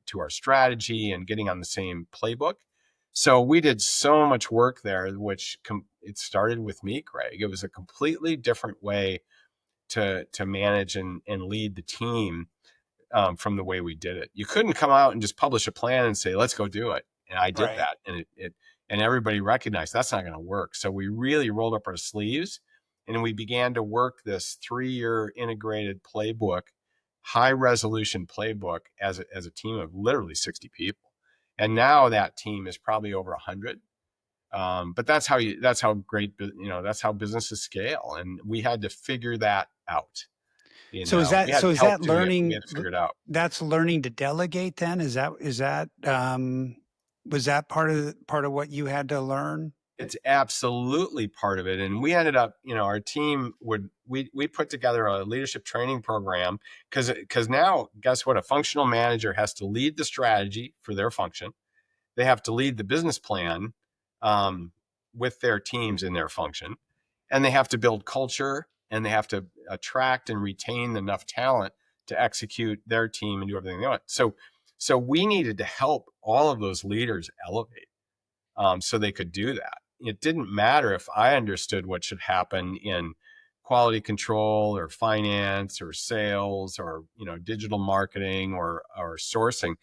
to our strategy and getting on the same playbook. So we did so much work there, which it started with me, Greg. It was a completely different way to manage and lead the team, from the way we did it. You couldn't come out and just publish a plan and say, let's go do it. And I did Right. that. And and everybody recognized that's not going to work. So we really rolled up our sleeves and we began to work this 3-year integrated playbook, high resolution playbook as a team of literally 60 people. And now that team is probably over 100. But that's how great, that's how businesses scale. And we had to figure that out. So is We that had so is help that doing it, but we learning had to figure it out. that's learning to delegate then? Was that part of what you had to learn? It's absolutely part of it. And we ended up, our team we put together a leadership training program because now, guess what? A functional manager has to lead the strategy for their function. They have to lead the business plan, um, with their teams in their function, and they have to build culture, and they have to attract and retain enough talent to execute their team and do everything they want. So we needed to help all of those leaders elevate, so they could do that. It didn't matter if I understood what should happen in quality control or finance or sales or digital marketing or sourcing.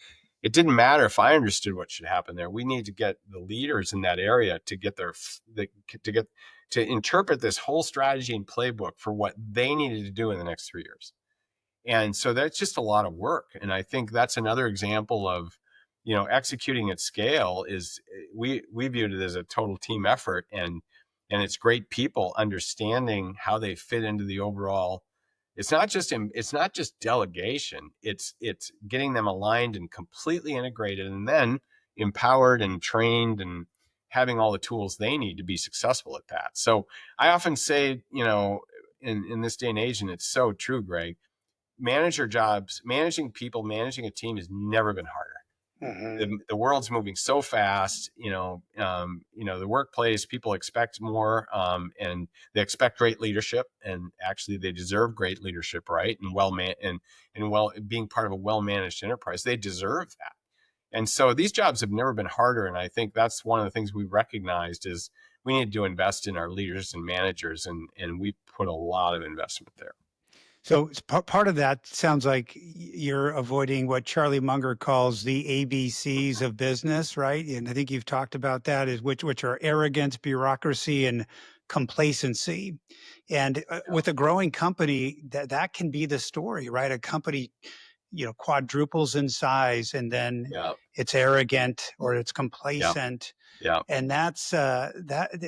It didn't matter if I understood what should happen there. We need to get the leaders in that area to get to get to interpret this whole strategy and playbook for what they needed to do in the next 3 years. And so that's just a lot of work. And I think that's another example of, executing at scale is, we viewed it as a total team effort, and it's great people understanding how they fit into the overall. It's not just delegation. It's getting them aligned and completely integrated, and then empowered and trained and having all the tools they need to be successful at that. So I often say, in this day and age, and it's so true, Greg, manager jobs, managing people, managing a team has never been harder. Mhm. The world's moving so fast. The workplace, people expect more, and they expect great leadership, and actually they deserve great leadership, right? And being part of a well managed enterprise, they deserve that. And so these jobs have never been harder. And I think that's one of the things we recognized is we need to invest in our leaders and managers, and we put a lot of investment there. So part of that sounds like you're avoiding what Charlie Munger calls the ABCs of business, right? And I think you've talked about that, is which are arrogance, bureaucracy, and complacency. And Yeah. with a growing company, that can be the story, right? A company, quadruples in size, and then Yeah. it's arrogant or it's Yeah. complacent. Yeah. And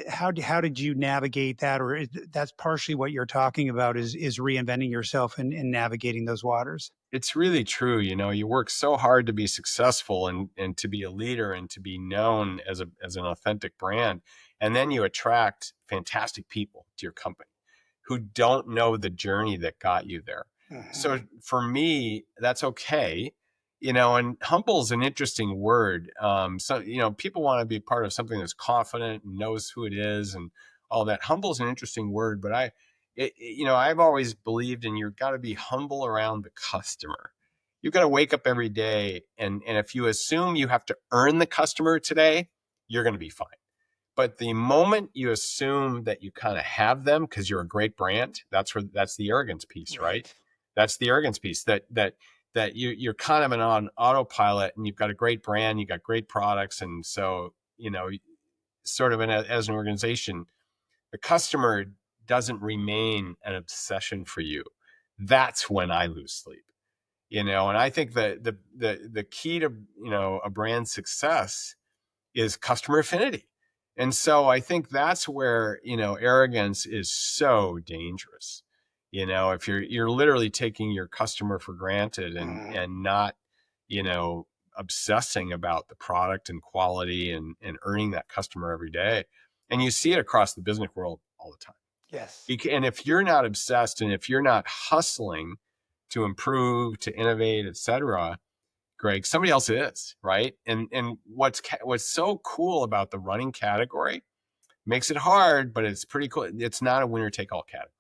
how did you navigate that? Or that's partially what you're talking about, is reinventing yourself and navigating those waters. It's really true. You work so hard to be successful and to be a leader and to be known as an authentic brand. And then you attract fantastic people to your company who don't know the journey that got you there. So Mhm. for me, that's okay. And humble is an interesting word. So, people want to be part of something that's confident and knows who it is and all that. Humble is an interesting word, but I've always believed in you've got to be humble around the customer. You've got to wake up every day. And if you assume you have to earn the customer today, you're going to be fine. But the moment you assume that you kind of have them because you're a great brand, that's the arrogance piece, right? Right. That's the arrogance piece that you're kind of on autopilot and you've got a great brand, you got great products, and so sort of as an organization, the customer doesn't remain an obsession for you. That's when I lose sleep. And I think that the key to a brand success is customer affinity. And so I think that's where, arrogance is so dangerous. If you're literally taking your customer for granted Mhm. and not, you know, obsessing about the product and quality and earning that customer every day. And you see it across the business world all the time. Yes. And if you're not obsessed and if you're not hustling to improve, to innovate, et cetera, Greg, somebody else is, right? And what's so cool about the running category makes it hard, but it's pretty cool. It's not a winner take all category.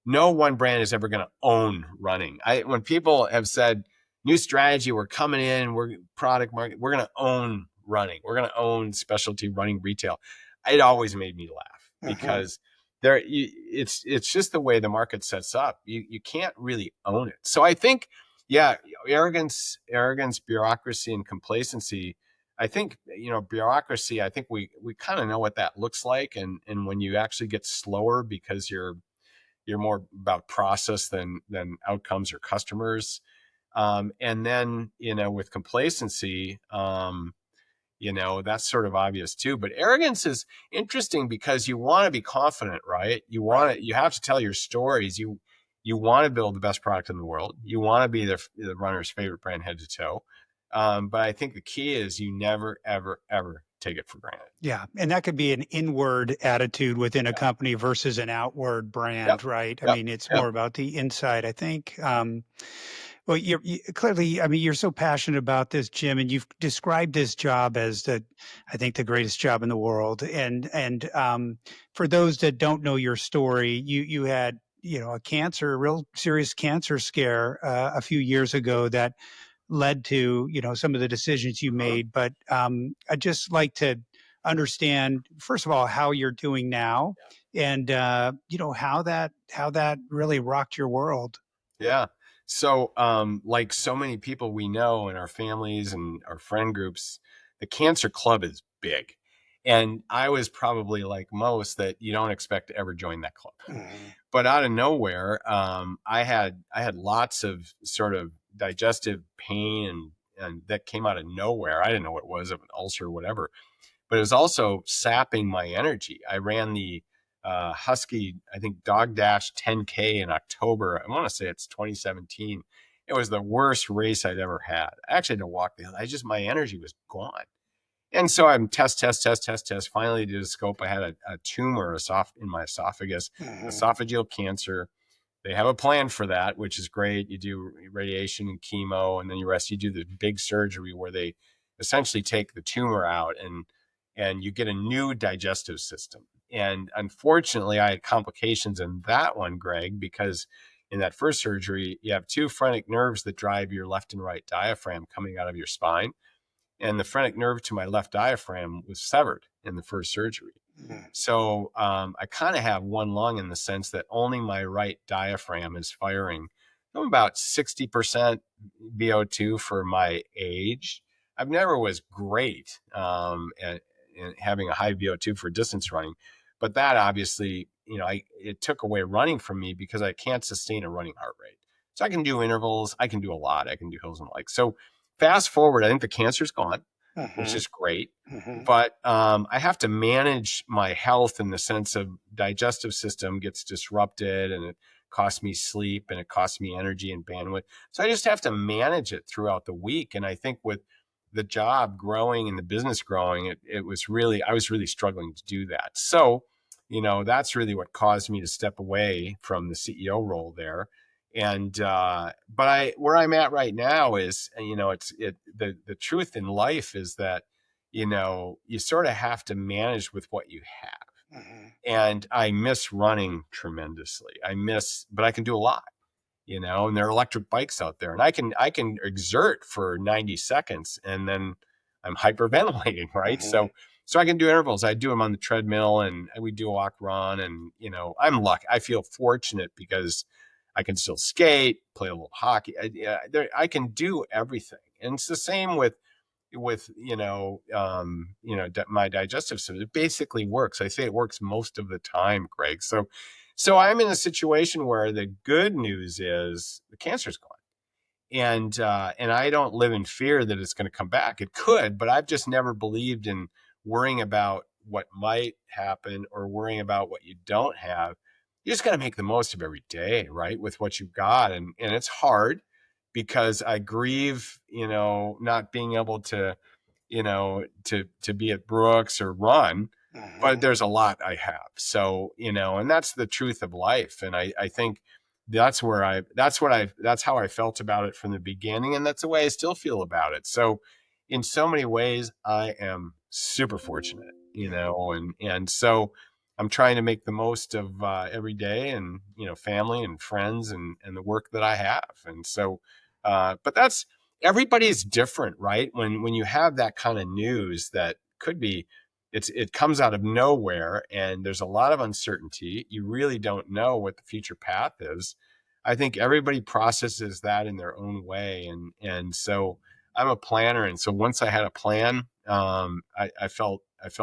No one brand is ever going to own running. When people have said new strategy, we're coming in, we're product market, we're going to own running, we're going to own specialty running retail. It always made me laugh Mhm. because it's just the way the market sets up. You can't really own it. So I think, yeah, arrogance, bureaucracy, and complacency. I think bureaucracy. I think we kind of know what that looks like, and when you actually get slower because you're more about process than outcomes or customers. And then with complacency, that's sort of obvious too. But arrogance is interesting because you want to be confident, right? Right. You have to tell your stories. You want to build the best product in the world. You want to be the runner's favorite brand head to toe. But I think the key is you never, ever, ever take it for granted. Yeah, and that could be an inward attitude within a Yeah. company versus an outward Yep. brand, right? I Yep. mean, it's Yep. more about the inside, I think. Well, clearly, I mean, you're so passionate about this, Jim, and you've described this job as I think, the greatest job in the world. And for those that don't know your story, you had a real serious cancer scare a few years ago that led to some of the decisions you Uh-huh. made. But I'd just like to understand, first of all, how you're doing now, and how that really rocked your world. Yeah. So, like so many people we know in our families and our friend groups, the cancer club is big. And I was probably like most that you don't expect to ever join that club. Mhm. But out of nowhere, I had lots of sort of digestive pain and that came out of nowhere. I didn't know what it was, of an ulcer or whatever, but it was also sapping my energy. I ran the Husky, I think, Dog Dash 10K in October. I want to say it's 2017. It was the worst race I'd ever had. I actually had to walk the hill. My energy was gone. And so I'm test. Finally did a scope. I had a tumor in my esophagus, Mhm. esophageal cancer. They have a plan for that, which is great. You do radiation and chemo, and then you do the big surgery where they essentially take the tumor out and you get a new digestive system. And unfortunately, I had complications in that one, Greg, because in that first surgery, you have two phrenic nerves that drive your left and right diaphragm coming out of your spine. And the phrenic nerve to my left diaphragm was severed in the first surgery. Mhm. So I kind of have one lung in the sense that only my right diaphragm is firing. I'm about 60% VO2 for my age. I've never was great at having a high VO2 for distance running, but that obviously, it took away running from me because I can't sustain a running heart rate. So I can do intervals, I can do a lot, I can do hills and like. So fast forward, I think the cancer's gone, which Mhm. is great. Mhm. But I have to manage my health in the sense of digestive system gets disrupted and it costs me sleep and it costs me energy and bandwidth. So I just have to manage it throughout the week. And I think with the job growing and the business growing, I was really struggling to do that. So, that's really what caused me to step away from the CEO role there And but where I'm at right now is, the truth in life is that, you sort of have to manage with what you have. Mhm. And I miss running tremendously. But I can do a lot, and there are electric bikes out there, and I can exert for 90 seconds and then I'm hyperventilating, right? Mhm. So I can do intervals. I do them on the treadmill, and we do a walk, run, and I'm lucky. I feel fortunate because I can still skate, play a little hockey. I can do everything. And it's the same with my digestive system. It basically works. I say it works most of the time, Greg. So I'm in a situation where the good news is the cancer's gone, and I don't live in fear that it's going to come back. It could, but I've just never believed in worrying about what might happen or worrying about what you don't have. You just got to make the most of every day, right? With what you've got. And it's hard because I grieve, not being able to, to be at Brooks or run, but Mhm. there's a lot I have. So, and that's the truth of life. And I think that's how I felt about it from the beginning. And that's the way I still feel about it. So in so many ways, I am super fortunate, Good. and so I'm trying to make the most of every day, and, family and friends, and the work that I have. And so, but everybody's different, right? When you have that kind of news that could be, it comes out of nowhere, and there's a lot of uncertainty. You really don't know what the future path is. I think everybody processes that in their own way, and so I'm a planner, and so once I had a plan, I felt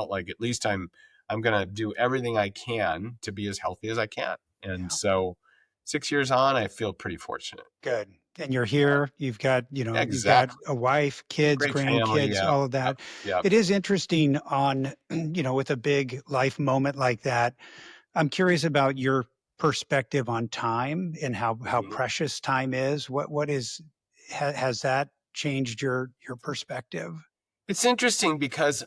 like at least I'm gonna do everything I can to be as healthy as I can. And Yeah. so 6 years on, I feel pretty fortunate. Good. And you're here. You've got Exactly. a wife, kids, Great family. grandkids, Yeah. all of Yep. that. Yep. It is interesting on, with a big life moment like that. I'm curious about your perspective on time and how Mhm. precious time is. Has that changed your perspective? It's interesting because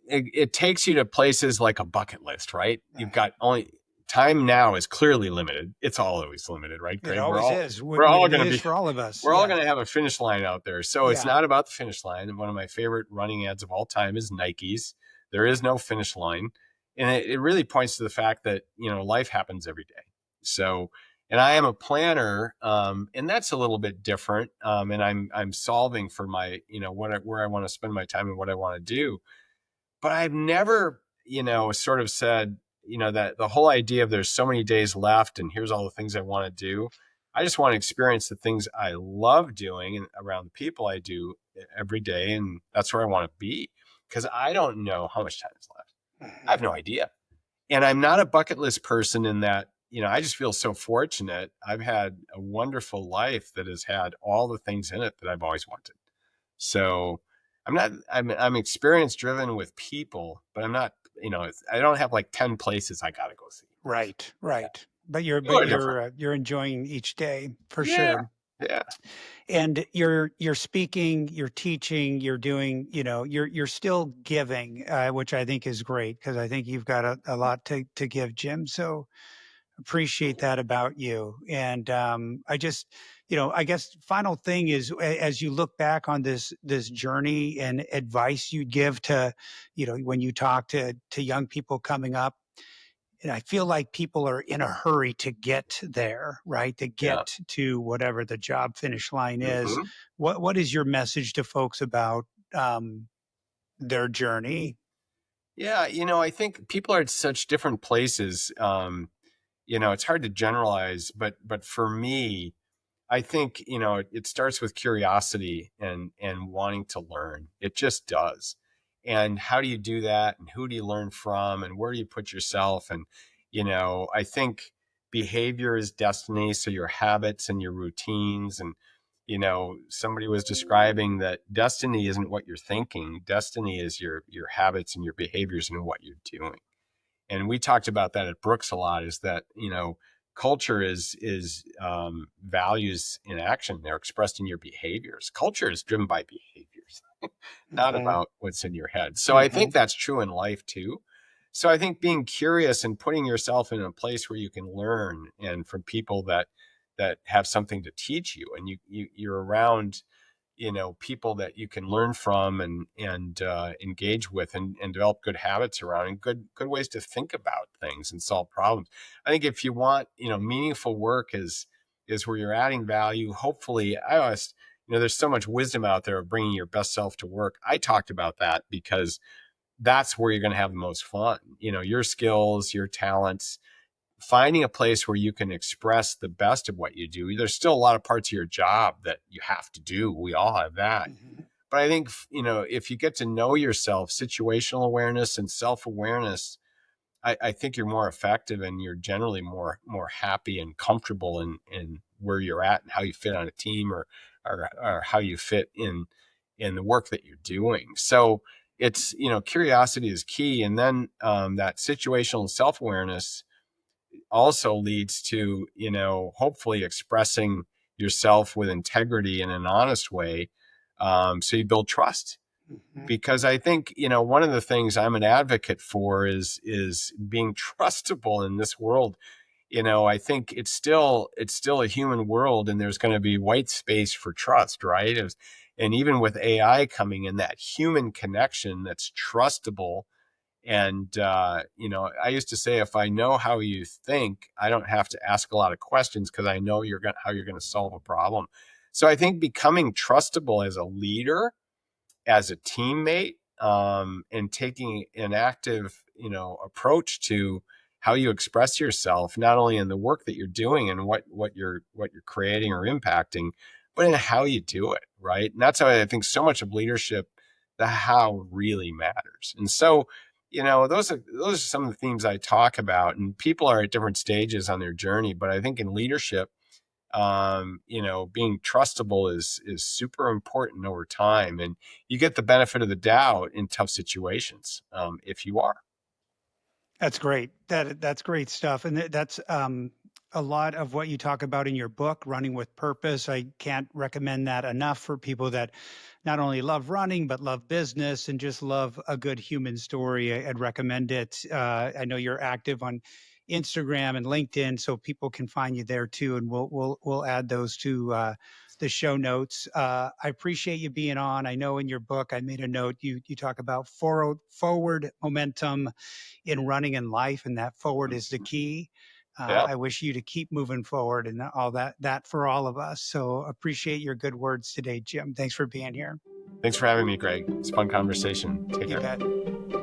it takes you to places like a bucket list, right? You've Mhm. got only time now is clearly limited. It's always limited, right, It Craig? We're always all is. we're all It going to is be for all of us. we're all Yeah. going to have a finish line out there. So it's Yeah. not about the finish line. And one of my favorite running ads of all time is Nike's. There is no finish line. And it really points to the fact that, life happens every day. So, and I am a planner, and that's a little bit different. And I'm solving for my, where I want to spend my time and what I want to do. But I've never, sort of said, that the whole idea of there's so many days left and here's all the things I want to do. I just want to experience the things I love doing and around the people I do every day. And that's where I want to be, because I don't know how much time is left. I have Mhm. no idea. And I'm not a bucket list person in that, I just feel so fortunate. I've had a wonderful life that has had all the things in it that I've always wanted. So I'm experience driven with people, but I'm not, I don't have like 10 places I got to go see. Right. Yeah. Right. But People are different. you're enjoying each day for Yeah. sure. Yeah. And you're speaking, you're teaching, you're doing, you're still giving, which I think is great because I think you've got a lot to give, Jim. So appreciate that about you. And I just, I guess final thing is as you look back on this journey and advice you give to, when you talk to young people coming up, and I feel like people are in a hurry to get there, right? To Yeah. get to whatever the job finish line is. Hmm. What is your message to folks about their journey? Yeah. I think people are at such different places. It's hard to generalize, but for me, I think, it starts with curiosity and wanting to learn. It just does. And how do you do that? And who do you learn from? And where do you put yourself? And, I think behavior is destiny. So your habits and your routines. And, somebody was describing that destiny isn't what you're thinking. Destiny is your habits and your behaviors and what you're doing. And we talked about that at Brooks a lot, is that, culture is values in action. They're expressed in your behaviors. Culture is driven by behaviors, not Mhm, about what's in your head. So I think mhm. that's true in life too. So I think being curious and putting yourself in a place where you can learn and from people that have something to teach you, and you're around, people that you can learn from and engage with and develop good habits around and good ways to think about things and solve problems. I think if you want, meaningful work is where you're adding value. Hopefully, I always, there's so much wisdom out there of bringing your best self to work. I talked about that because that's where you're going to have the most fun. Your skills, your talents, finding a place where you can express the best of what you do. There's still a lot of parts of your job that you have to do. We all have that. Mhm. But I think, if you get to know yourself, situational awareness and self-awareness, I think you're more effective and you're generally more happy and comfortable in where you're at and how you fit on a team or how you fit in the work that you're doing. So it's, curiosity is key. And then that situational self-awareness also leads to, hopefully expressing yourself with integrity in an honest way. So you build trust. Mhm. Because I think, one of the things I'm an advocate for is being trustable in this world. I think it's still a human world, and there's going to be white space for trust, right? And even with AI coming in, that human connection that's trustable. And I used to say, if I know how you think, I don't have to ask a lot of questions because I know how you're going to solve a problem. So I think becoming trustable as a leader, as a teammate, and taking an active, approach to how you express yourself, not only in the work that you're doing and what you're creating or impacting, but in how you do it, right? And that's how I think so much of leadership, the how really matters. And so, those are some of the themes I talk about, and people are at different stages on their journey. But I think in leadership, being trustable is super important over time, and you get the benefit of the doubt in tough situations, if you are. That's great. That's great stuff, and that's a lot of what you talk about in your book, Running with Purpose. I can't recommend that enough for people that not only love running but love business and just love a good human story. I'd recommend it. I know you're active on Instagram and LinkedIn, so people can find you there too, and we'll add those to the show notes. I appreciate you being on. I know in your book, I made a note. You talk about forward momentum in running in life, and that forward is the key. Yeah. I wish you to keep moving forward and all that for all of us. So appreciate your good words today, Jim. Thanks for being here. Thanks for having me, Greg. It's a fun conversation. Take You care. bet.